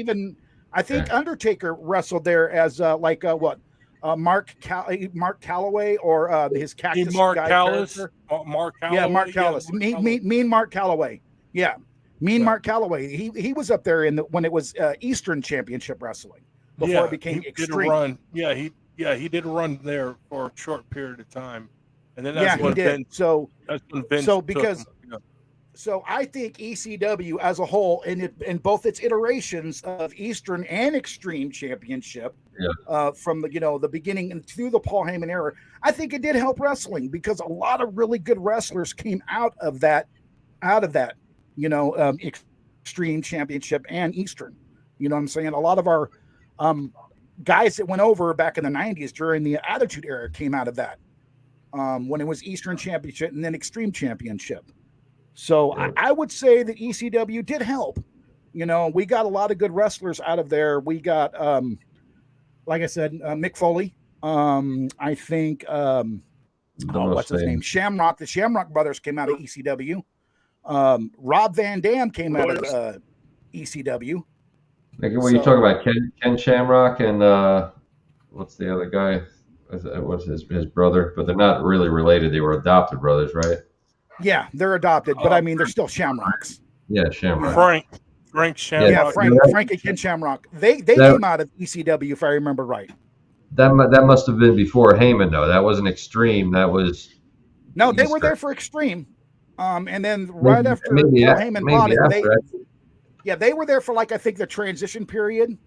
Speaker 3: Undertaker wrestled there as Mark Calloway or his Cactus
Speaker 2: Mark
Speaker 3: guy
Speaker 2: Callis.
Speaker 3: character.
Speaker 2: Mark Calloway.
Speaker 3: Yeah, Mark Callis. Mean Mark Calloway. Yeah. Mark Calloway. He was up there when it was Eastern Championship Wrestling before it became Extreme.
Speaker 2: He did a run there for a short period of time, and then that's
Speaker 3: he
Speaker 2: when
Speaker 3: did.
Speaker 2: Vince,
Speaker 3: So
Speaker 2: Vince
Speaker 3: so
Speaker 2: took
Speaker 3: because
Speaker 2: him. Yeah.
Speaker 3: so I think ECW as a whole, in both its iterations of Eastern and Extreme Championship, from the beginning and through the Paul Heyman era, I think it did help wrestling because a lot of really good wrestlers came out of that. Extreme Championship and Eastern. You know what I'm saying? A lot of our guys that went over back in the 90s during the Attitude Era came out of that when it was Eastern Championship and then Extreme Championship. So I would say that ECW did help. We got a lot of good wrestlers out of there. We got, like I said, Mick Foley. I think, what's his name? Shamrock. The Shamrock brothers came out of ECW. Rob Van Dam came out of ECW.
Speaker 4: Like when you talk about Ken Shamrock and what's the other guy? What's his brother? But they're not really related. They were adopted brothers, right?
Speaker 3: Yeah, they're adopted, but I mean they're still Shamrocks.
Speaker 4: Yeah, Shamrock.
Speaker 2: Frank Shamrock.
Speaker 3: Yeah, Frank and Ken Shamrock. They came out of ECW if I remember right.
Speaker 4: That must have been before Heyman though. That wasn't Extreme. That was
Speaker 3: they were there for Extreme. And then right after Paul Heyman bought it, they were there for I think the transition period.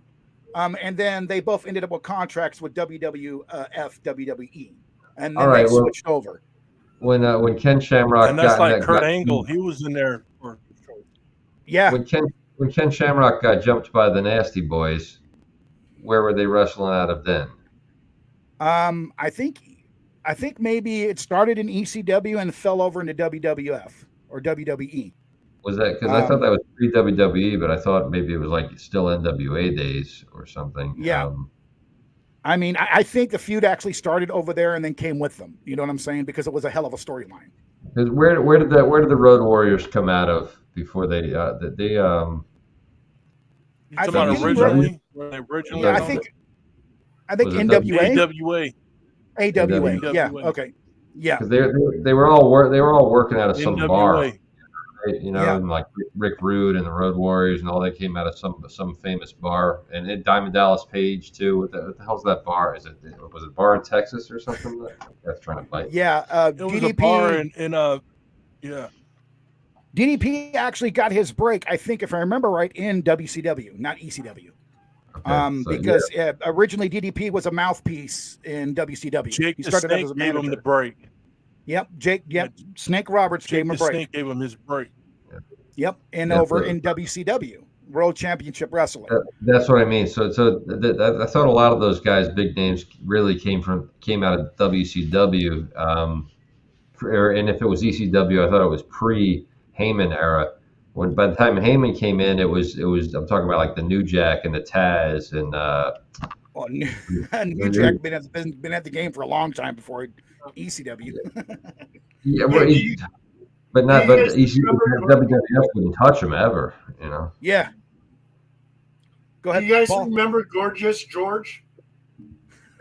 Speaker 3: And then they both ended up with contracts with WWF, WWE, and then they switched over.
Speaker 4: When Ken Shamrock
Speaker 2: and that's Kurt Angle, he was in there for.
Speaker 3: Yeah.
Speaker 4: When Ken Shamrock got jumped by the Nasty Boys, where were they wrestling out of then?
Speaker 3: I think maybe it started in ECW and fell over into WWF or WWE.
Speaker 4: Was that because I thought that was pre-WWE, but I thought maybe it was still NWA days or something.
Speaker 3: Yeah. I mean, I think the feud actually started over there and then came with them. You know what I'm saying? Because it was a hell of a storyline.
Speaker 4: Where did the Road Warriors come out of before they
Speaker 3: I think
Speaker 2: originally.
Speaker 3: Yeah, I think NWA. AWA. Yeah. Okay. Yeah.
Speaker 4: Because they were all working out of some
Speaker 2: NWA.
Speaker 4: bar, right? And like Rick Rude and the Road Warriors and all that came out of some famous bar, and Diamond Dallas Page too. What the hell's that bar? Was it a bar in Texas or something? That's trying to bite.
Speaker 3: Yeah.
Speaker 2: It was
Speaker 3: DDP,
Speaker 2: a bar in
Speaker 3: DDP actually got his break, I think, if I remember right, in WCW, not ECW. Because originally DDP was a mouthpiece in WCW.
Speaker 2: Jake he started out as a manager. Gave him the break.
Speaker 3: Yep, Jake. Yep, Snake Roberts gave him a break.
Speaker 2: Snake gave him his break.
Speaker 3: Yep, and over in WCW, World Championship Wrestling.
Speaker 4: That's what I mean. So I thought a lot of those guys, big names, really came out of WCW. And if it was ECW, I thought it was pre-Heyman era. By the time Heyman came in, it was I'm talking about the New Jack and the Taz and
Speaker 3: New Jack been at the game for a long time before ECW.
Speaker 4: Yeah, but ECW, WWF wouldn't touch him ever,
Speaker 3: Yeah. Go ahead.
Speaker 5: Do you guys
Speaker 3: Paul.
Speaker 5: remember Gorgeous George?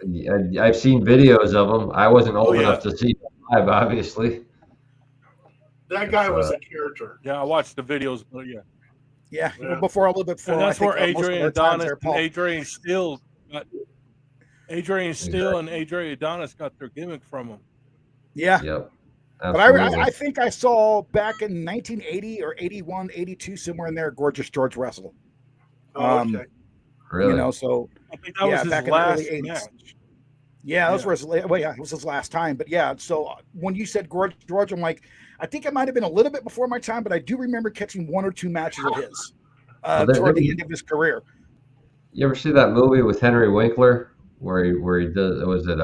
Speaker 4: I've seen videos of him. I wasn't old enough to see him live, obviously.
Speaker 5: That guy was a character.
Speaker 2: Yeah, I watched the videos, but yeah.
Speaker 3: Yeah, a little bit before.
Speaker 2: And that's where Adrian Adonis and Adrian Steele and Adrian Adonis got their gimmick from him.
Speaker 3: Yeah.
Speaker 4: Yep.
Speaker 3: But I think I saw back in 1980 or 81, 82, somewhere in there, Gorgeous George wrestle.
Speaker 5: Okay.
Speaker 4: Really?
Speaker 3: So
Speaker 2: I think that was his
Speaker 3: back
Speaker 2: last
Speaker 3: in the early 80s.
Speaker 2: match.
Speaker 3: Yeah, those were his. Well, yeah, it was his last time. But yeah, so when you said George, I'm like, I think it might have been a little bit before my time, but I do remember catching 1 or 2 matches of his toward the end of his career.
Speaker 4: You ever see that movie with Henry Winkler where he does, was it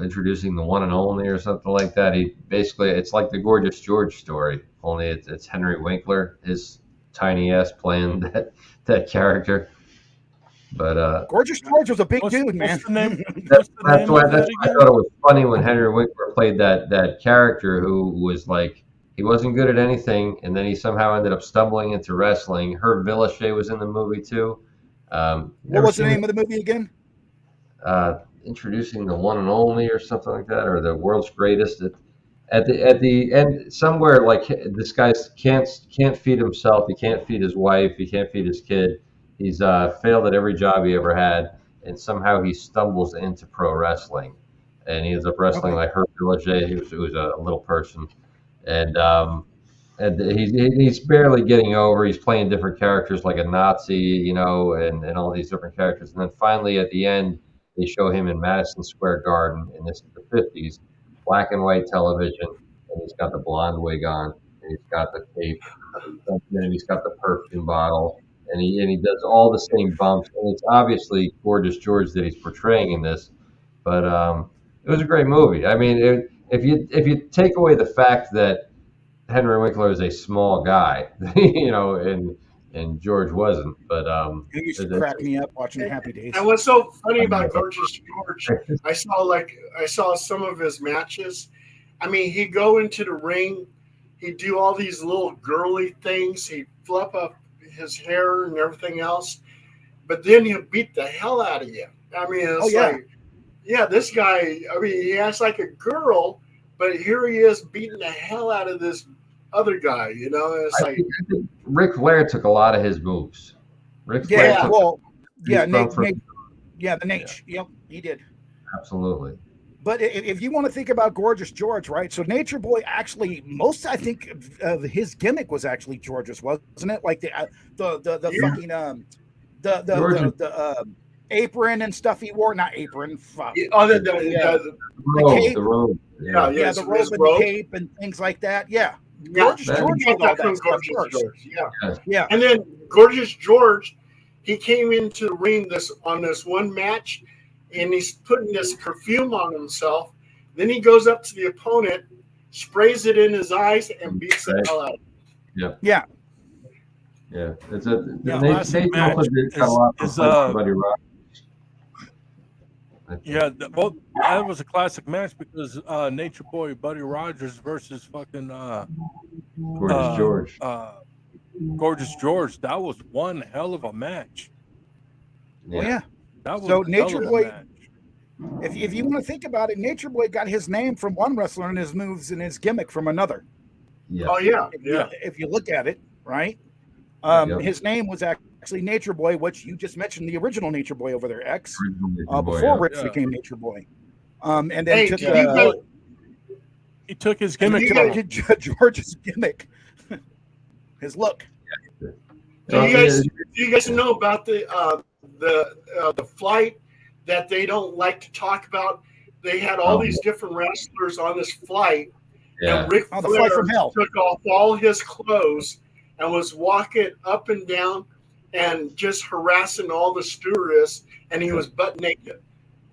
Speaker 4: introducing the one and only or something like that? He basically, it's like the Gorgeous George story, only it's Henry Winkler, his tiny ass playing that character. But
Speaker 3: Gorgeous George was a big dude, man.
Speaker 2: What's the name?
Speaker 4: that's
Speaker 2: What's
Speaker 4: why
Speaker 2: of that
Speaker 4: I
Speaker 2: again?
Speaker 4: thought it was funny when Henry Winkler played that character who was like, he wasn't good at anything, and then he somehow ended up stumbling into wrestling. Herb Villachet was in the movie too.
Speaker 3: What was the name of the movie again?
Speaker 4: Introducing the one and only or something like that, or the world's greatest. At the end, somewhere like this guy can't feed himself. He can't feed his wife. He can't feed his kid. He's failed at every job he ever had, and somehow he stumbles into pro wrestling, and he ends up wrestling like Herb Villachet, who was a little person, and he's barely getting over. He's playing different characters like a Nazi, and all these different characters. And then finally at the end, they show him in Madison Square Garden, and this is the 50s, black and white television, and he's got the blonde wig on, and he's got the cape, and he's got the perfume bottle, and he does all the same bumps. And it's obviously Gorgeous George that he's portraying in this, but it was a great movie. I mean, if you take away the fact that Henry Winkler is a small guy, and George wasn't. But
Speaker 3: He used to crack me up watching Happy Days.
Speaker 5: And what's so funny about Gorgeous George, I saw some of his matches. I mean, he'd go into the ring, he'd do all these little girly things, he'd flip up his hair and everything else, but then he'll beat the hell out of you. I mean, it's this guy, I mean, he acts like a girl, but here he is beating the hell out of this other guy, It's
Speaker 4: I think Ric Flair took a lot of his moves.
Speaker 3: Nate. Yeah, the Nate. Yep, he did.
Speaker 4: Absolutely.
Speaker 3: But if you want to think about Gorgeous George, right? So Nature Boy actually, I think of his gimmick was actually George's, wasn't it? Like the fucking the apron and stuff he wore, not apron.
Speaker 5: The
Speaker 3: cape.
Speaker 4: The robe.
Speaker 3: The robe and the cape and things like that. Yeah. Gorgeous George did all that stuff first. Yeah.
Speaker 5: And then Gorgeous George, he came into the ring on this one match, and he's putting this perfume on himself. Then he goes up to the opponent, sprays it in his eyes, and beats the hell out of him.
Speaker 3: Yeah.
Speaker 4: Yeah. It's
Speaker 2: classic match is
Speaker 4: Buddy Rogers.
Speaker 2: Yeah, well, that was a classic match because Nature Boy Buddy Rogers versus fucking
Speaker 4: Gorgeous George.
Speaker 2: Gorgeous George. That was one hell of a match.
Speaker 3: Yeah.
Speaker 2: That was
Speaker 3: so
Speaker 2: a
Speaker 3: Nature
Speaker 2: hell of a
Speaker 3: Boy.
Speaker 2: match.
Speaker 3: If you want to think about it, Nature Boy got his name from one wrestler and his moves and his gimmick from another.
Speaker 4: Yeah.
Speaker 5: Oh yeah.
Speaker 3: If you look at it, right? His name was actually Nature Boy, which you just mentioned, the original Nature Boy over there, X, before Rick became Nature Boy. And then
Speaker 2: he took his gimmick.
Speaker 3: George's gimmick, his look.
Speaker 5: Do you guys know about the flight that they don't like to talk about? They had all these different wrestlers on this flight, and Ric Flair took off all his clothes and was walking up and down and just harassing all the stewardess, and he was butt naked.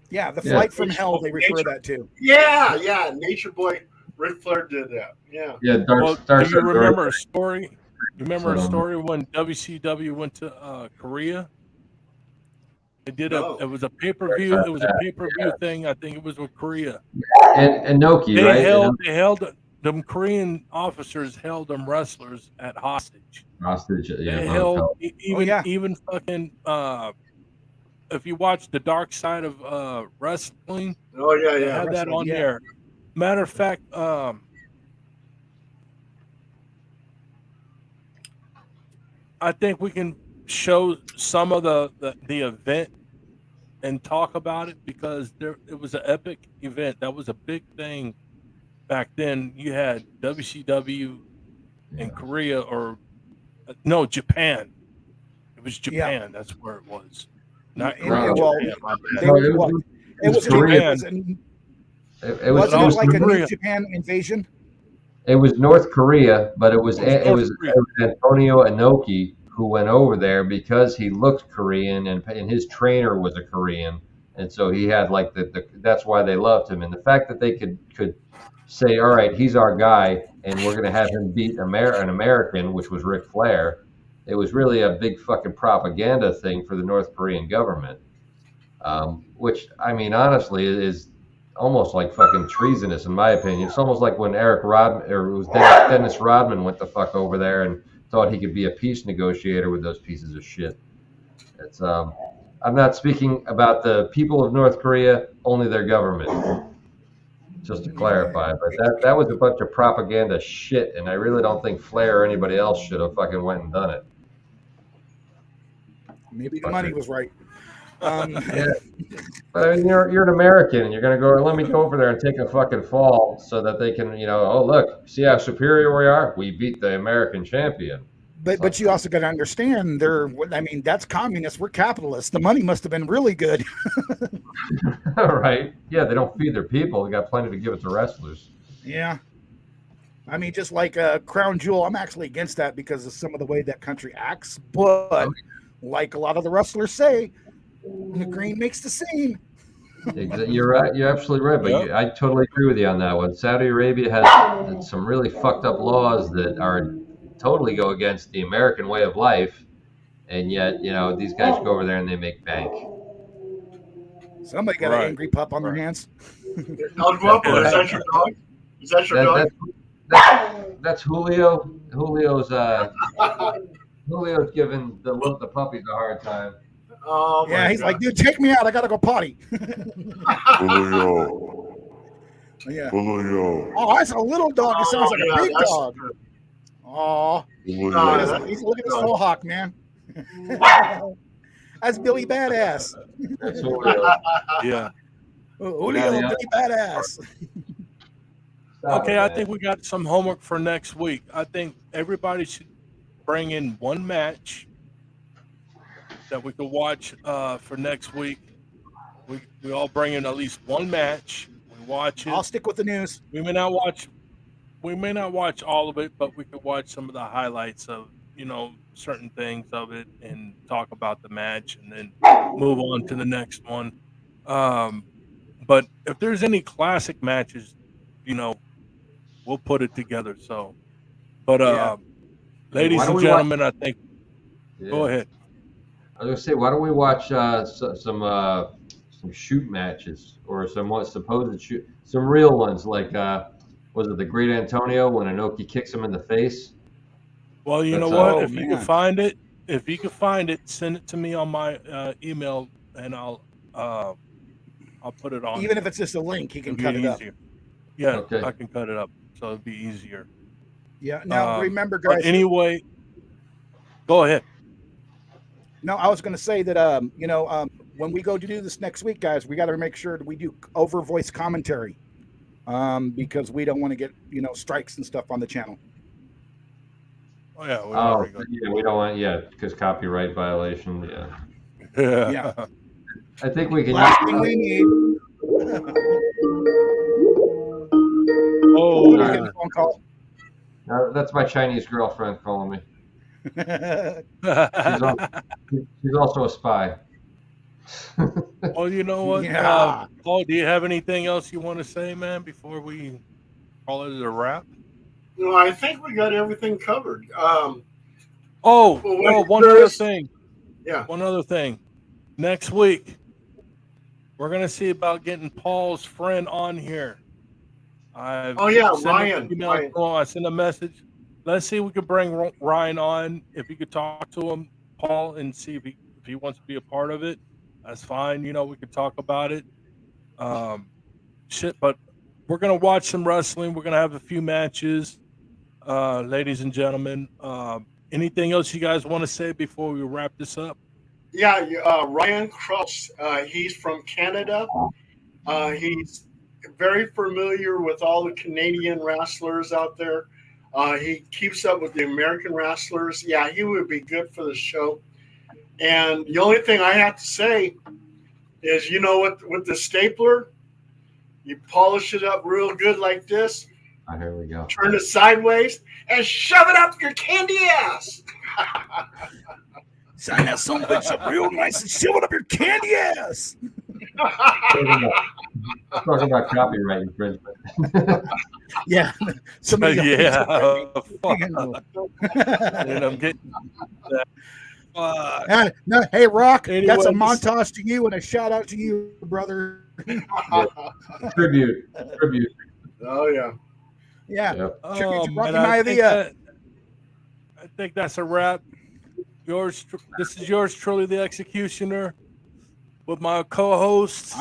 Speaker 3: Yeah, the flight from hell, they refer that to.
Speaker 5: Yeah, Nature Boy Ric Flair did that. Yeah.
Speaker 4: Yeah,
Speaker 2: do you remember a story? You remember a story when WCW went to Korea? They did it was a pay-per-view. It was a pay-per-view thing. I think it was with Korea.
Speaker 4: And Noki,
Speaker 2: They held them Korean officers held them wrestlers at hostage. They held even fucking if you watch the Dark Side of Wrestling.
Speaker 5: Oh yeah,
Speaker 2: they had that on there. Matter of fact, I think we can show some of the event and talk about it because it was an epic event. That was a big thing back then. You had WCW in Korea Japan. It was Japan. That's where it was. Not Korea.
Speaker 3: It was
Speaker 2: Japan.
Speaker 4: It was
Speaker 3: like a
Speaker 2: Korea.
Speaker 3: New Japan invasion.
Speaker 4: It was North Korea, but it was
Speaker 2: North Korea.
Speaker 4: Antonio Inoki who went over there because he looked Korean and his trainer was a Korean, and so he had like that's why they loved him. And the fact that they could say, all right, he's our guy, and we're going to have him beat an American, which was Ric Flair. It was really a big fucking propaganda thing for the North Korean government, which I mean, honestly, is almost like fucking treasonous in my opinion. It's almost like when Eric Rodman or it was Dennis Rodman went the fuck over there and thought he could be a peace negotiator with those pieces of shit. It's I'm not speaking about the people of North Korea, only their government. Just to clarify, but that was a bunch of propaganda shit, and I really don't think Flair or anybody else should have fucking went and done it.
Speaker 3: Maybe the money was right.
Speaker 4: Yeah. But I mean, you're an American, and you're gonna go. Let me go over there and take a fucking fall, so that they can, oh look, see how superior we are. We beat the American champion.
Speaker 3: But you also got to understand, that's communist. We're capitalists. The money must have been really good.
Speaker 4: Right? Yeah, they don't feed their people. They got plenty to give it to wrestlers.
Speaker 3: Yeah. I mean, just like Crown Jewel, I'm actually against that because of some of the way that country acts. But like a lot of the wrestlers say, the green makes the scene.
Speaker 4: You're right. You're absolutely right. But I totally agree with you on that one. Saudi Arabia has some really fucked up laws that are totally go against the American way of life, and yet these guys go over there and they make bank.
Speaker 3: Somebody got an angry pup on their hands.
Speaker 5: Is that your dog? Is that your dog?
Speaker 4: That's Julio. Julio's giving the puppies a hard time.
Speaker 5: Oh
Speaker 3: yeah, he's like, dude, take me out. I gotta go potty.
Speaker 7: Julio.
Speaker 3: Yeah.
Speaker 7: Julio.
Speaker 3: Oh, that's a little dog. It sounds like a big dog. Oh, look at this full hawk, man. That's Billy Badass.
Speaker 4: That's Julio.
Speaker 2: Yeah.
Speaker 3: Julio, Billy Badass.
Speaker 2: Okay, I think we got some homework for next week. I think everybody should bring in one match that we could watch for next week. We all bring in at least one match. We watch it.
Speaker 3: I'll stick with the news.
Speaker 2: We may not watch all of it, but we could watch some of the highlights of certain things of it and talk about the match and then move on to the next one. But if there's any classic matches, we'll put it together. So, but ladies and gentlemen, I think. Yeah. Go ahead.
Speaker 4: I was gonna say, why don't we watch some shoot matches or some supposed shoot, some real ones like was it the Great Antonio when Inoki kicks him in the face?
Speaker 2: Well, you know what? If you can find it, send it to me on my email, and I'll put it on.
Speaker 3: Even if it's just a link, he can cut it up.
Speaker 2: Yeah, okay. I can cut it up, so it'll be easier.
Speaker 3: Yeah. Now remember, guys.
Speaker 2: Anyway, go ahead.
Speaker 3: No, I was going to say that when we go to do this next week, guys, we got to make sure that we do over voice commentary, because we don't want to get strikes and stuff on the channel.
Speaker 2: Oh yeah.
Speaker 4: We don't want because copyright violation.
Speaker 2: Yeah.
Speaker 3: Yeah.
Speaker 4: I think we can.
Speaker 3: Last thing we need.
Speaker 2: Oh,
Speaker 3: you're getting a phone call.
Speaker 4: That's my Chinese girlfriend calling me. She's also a spy.
Speaker 2: Well, you know what?
Speaker 3: Yeah.
Speaker 2: Paul, do you have anything else you want to say, man, before we call it a wrap?
Speaker 5: No, I think we got everything covered.
Speaker 2: One other thing.
Speaker 5: Yeah.
Speaker 2: One other thing. Next week, we're going to see about getting Paul's friend on here.
Speaker 5: Ryan.
Speaker 2: I sent a message. Let's see if we could bring Ryan on. If you could talk to him, Paul, and see if he wants to be a part of it. That's fine. We could talk about it. But we're going to watch some wrestling. We're going to have a few matches, ladies and gentlemen. Anything else you guys want to say before we wrap this up?
Speaker 5: Yeah, Ryan Cross. He's from Canada. He's very familiar with all the Canadian wrestlers out there. He keeps up with the American wrestlers. Yeah, he would be good for the show. And the only thing I have to say is, you know what, with the stapler, you polish it up real good like this,
Speaker 4: Oh, here we go.
Speaker 5: turn it sideways, and shove it up your candy ass.
Speaker 3: Sign that son of a bitch up real nice and shove it up your candy ass.
Speaker 4: Talking about copyright infringement.
Speaker 3: Yeah. Somebody
Speaker 2: Yeah.
Speaker 3: fuck.
Speaker 2: And I'm getting that.
Speaker 3: No, hey, Rock, that's a
Speaker 2: Anyways.
Speaker 3: montage to you and a shout out to you, brother.
Speaker 4: Tribute.
Speaker 5: Oh, yeah.
Speaker 3: Yeah.
Speaker 4: Yep.
Speaker 3: Tribute to Rocky
Speaker 2: and I
Speaker 3: Maivia.
Speaker 2: think that's a wrap. This is yours truly, the Executioner, with my co-hosts,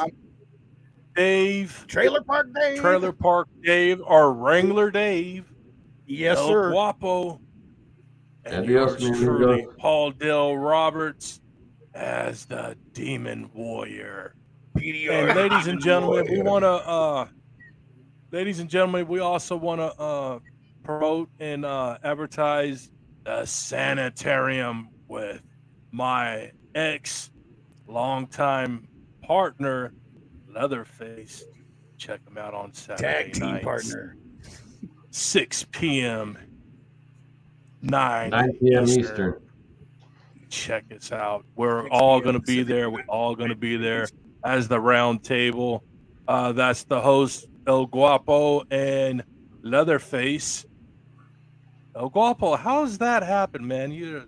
Speaker 2: Dave,
Speaker 3: Trailer Park Dave.
Speaker 2: Trailer Park Dave, or Wrangler Dave,
Speaker 3: Yes,
Speaker 2: El
Speaker 3: sir.
Speaker 2: Guapo, and
Speaker 4: Adios,
Speaker 2: yours
Speaker 4: mi
Speaker 2: truly,
Speaker 4: amigo.
Speaker 2: Paul Dale Roberts, as the Demon Warrior. And ladies and gentlemen, we want to, we also want to promote and advertise the sanitarium with my longtime partner, Leatherface. Check him out on Saturday
Speaker 3: Tag team
Speaker 2: nights,
Speaker 3: partner.
Speaker 2: 6 p.m., 9
Speaker 4: p.m.
Speaker 2: Eastern.
Speaker 4: Eastern.
Speaker 2: Check us out. We're all going to be there. We're all going to be there as the round table. That's the host, El Guapo and Leatherface. El Guapo, how's that happen, man? You're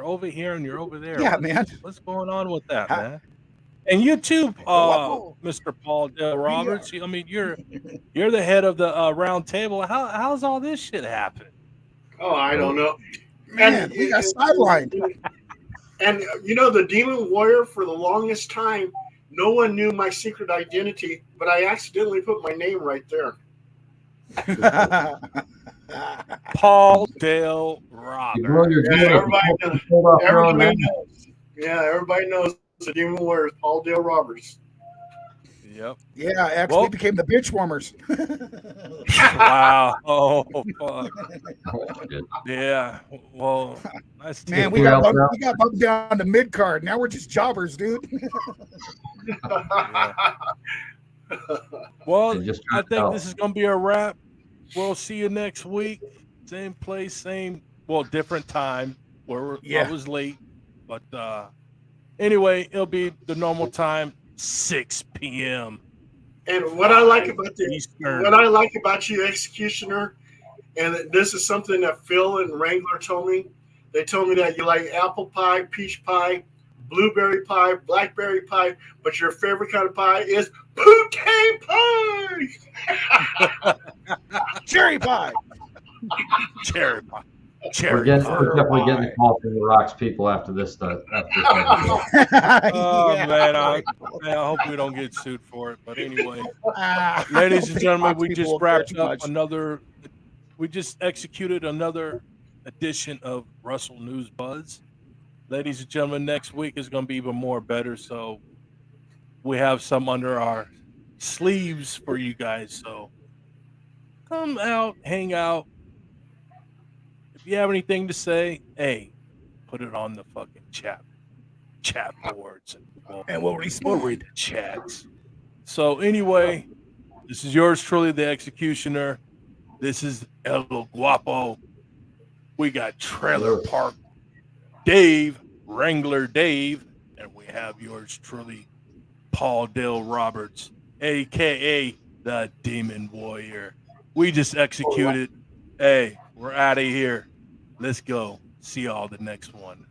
Speaker 2: over here and you're over there.
Speaker 3: Yeah, man.
Speaker 2: What's going on with that, man? And you too,
Speaker 3: Guapo.
Speaker 2: Mr. Paul Dale Roberts. I mean, you're the head of the round table. How's all this shit happening?
Speaker 5: Oh, I don't know.
Speaker 3: Man, we got sidelined.
Speaker 5: And, you know, the Demon Warrior, for the longest time, no one knew my secret identity, but I accidentally put my name right there.
Speaker 2: Paul Dale Roberts.
Speaker 5: Everybody knows. Yeah, everybody knows the Demon Warrior is Paul Dale Roberts.
Speaker 2: Yep.
Speaker 3: Yeah, actually
Speaker 2: Well,
Speaker 3: became the bitch warmers.
Speaker 2: Wow. Oh, fuck. Yeah. Well, nice.
Speaker 3: Man, we got bumped down to mid card. Now we're just jobbers, dude.
Speaker 2: Yeah. Well, I think this is going to be a wrap. We'll see you next week. Same place, different time. I was late, but anyway, it'll be the normal time, 6 p.m.
Speaker 5: And what I like about you, Executioner, and this is something that Phil and Wrangler told me. They told me that you like apple pie, peach pie, blueberry pie, blackberry pie, but your favorite kind of pie is poutine pie.
Speaker 3: Cherry pie.
Speaker 2: Cherry pie.
Speaker 4: We're definitely getting a call from the Rocks people after this stuff.
Speaker 2: Man, I hope we don't get sued for it. But anyway, ladies and gentlemen, we just wrapped up we just executed another edition of Russell News Buzz. Ladies and gentlemen, next week is going to be even more better. So we have some under our sleeves for you guys. So come out, hang out. If you have anything to say, hey, put it on the fucking chat boards, and we'll read the chats. So anyway, this is yours truly, the Executioner. This is El Guapo. We got Trailer Park Dave, Wrangler Dave, and we have yours truly, Paul Dale Roberts, a.k.a. the Demon Warrior. We just executed. Hey, we're out of here. Let's go. See y'all the next one.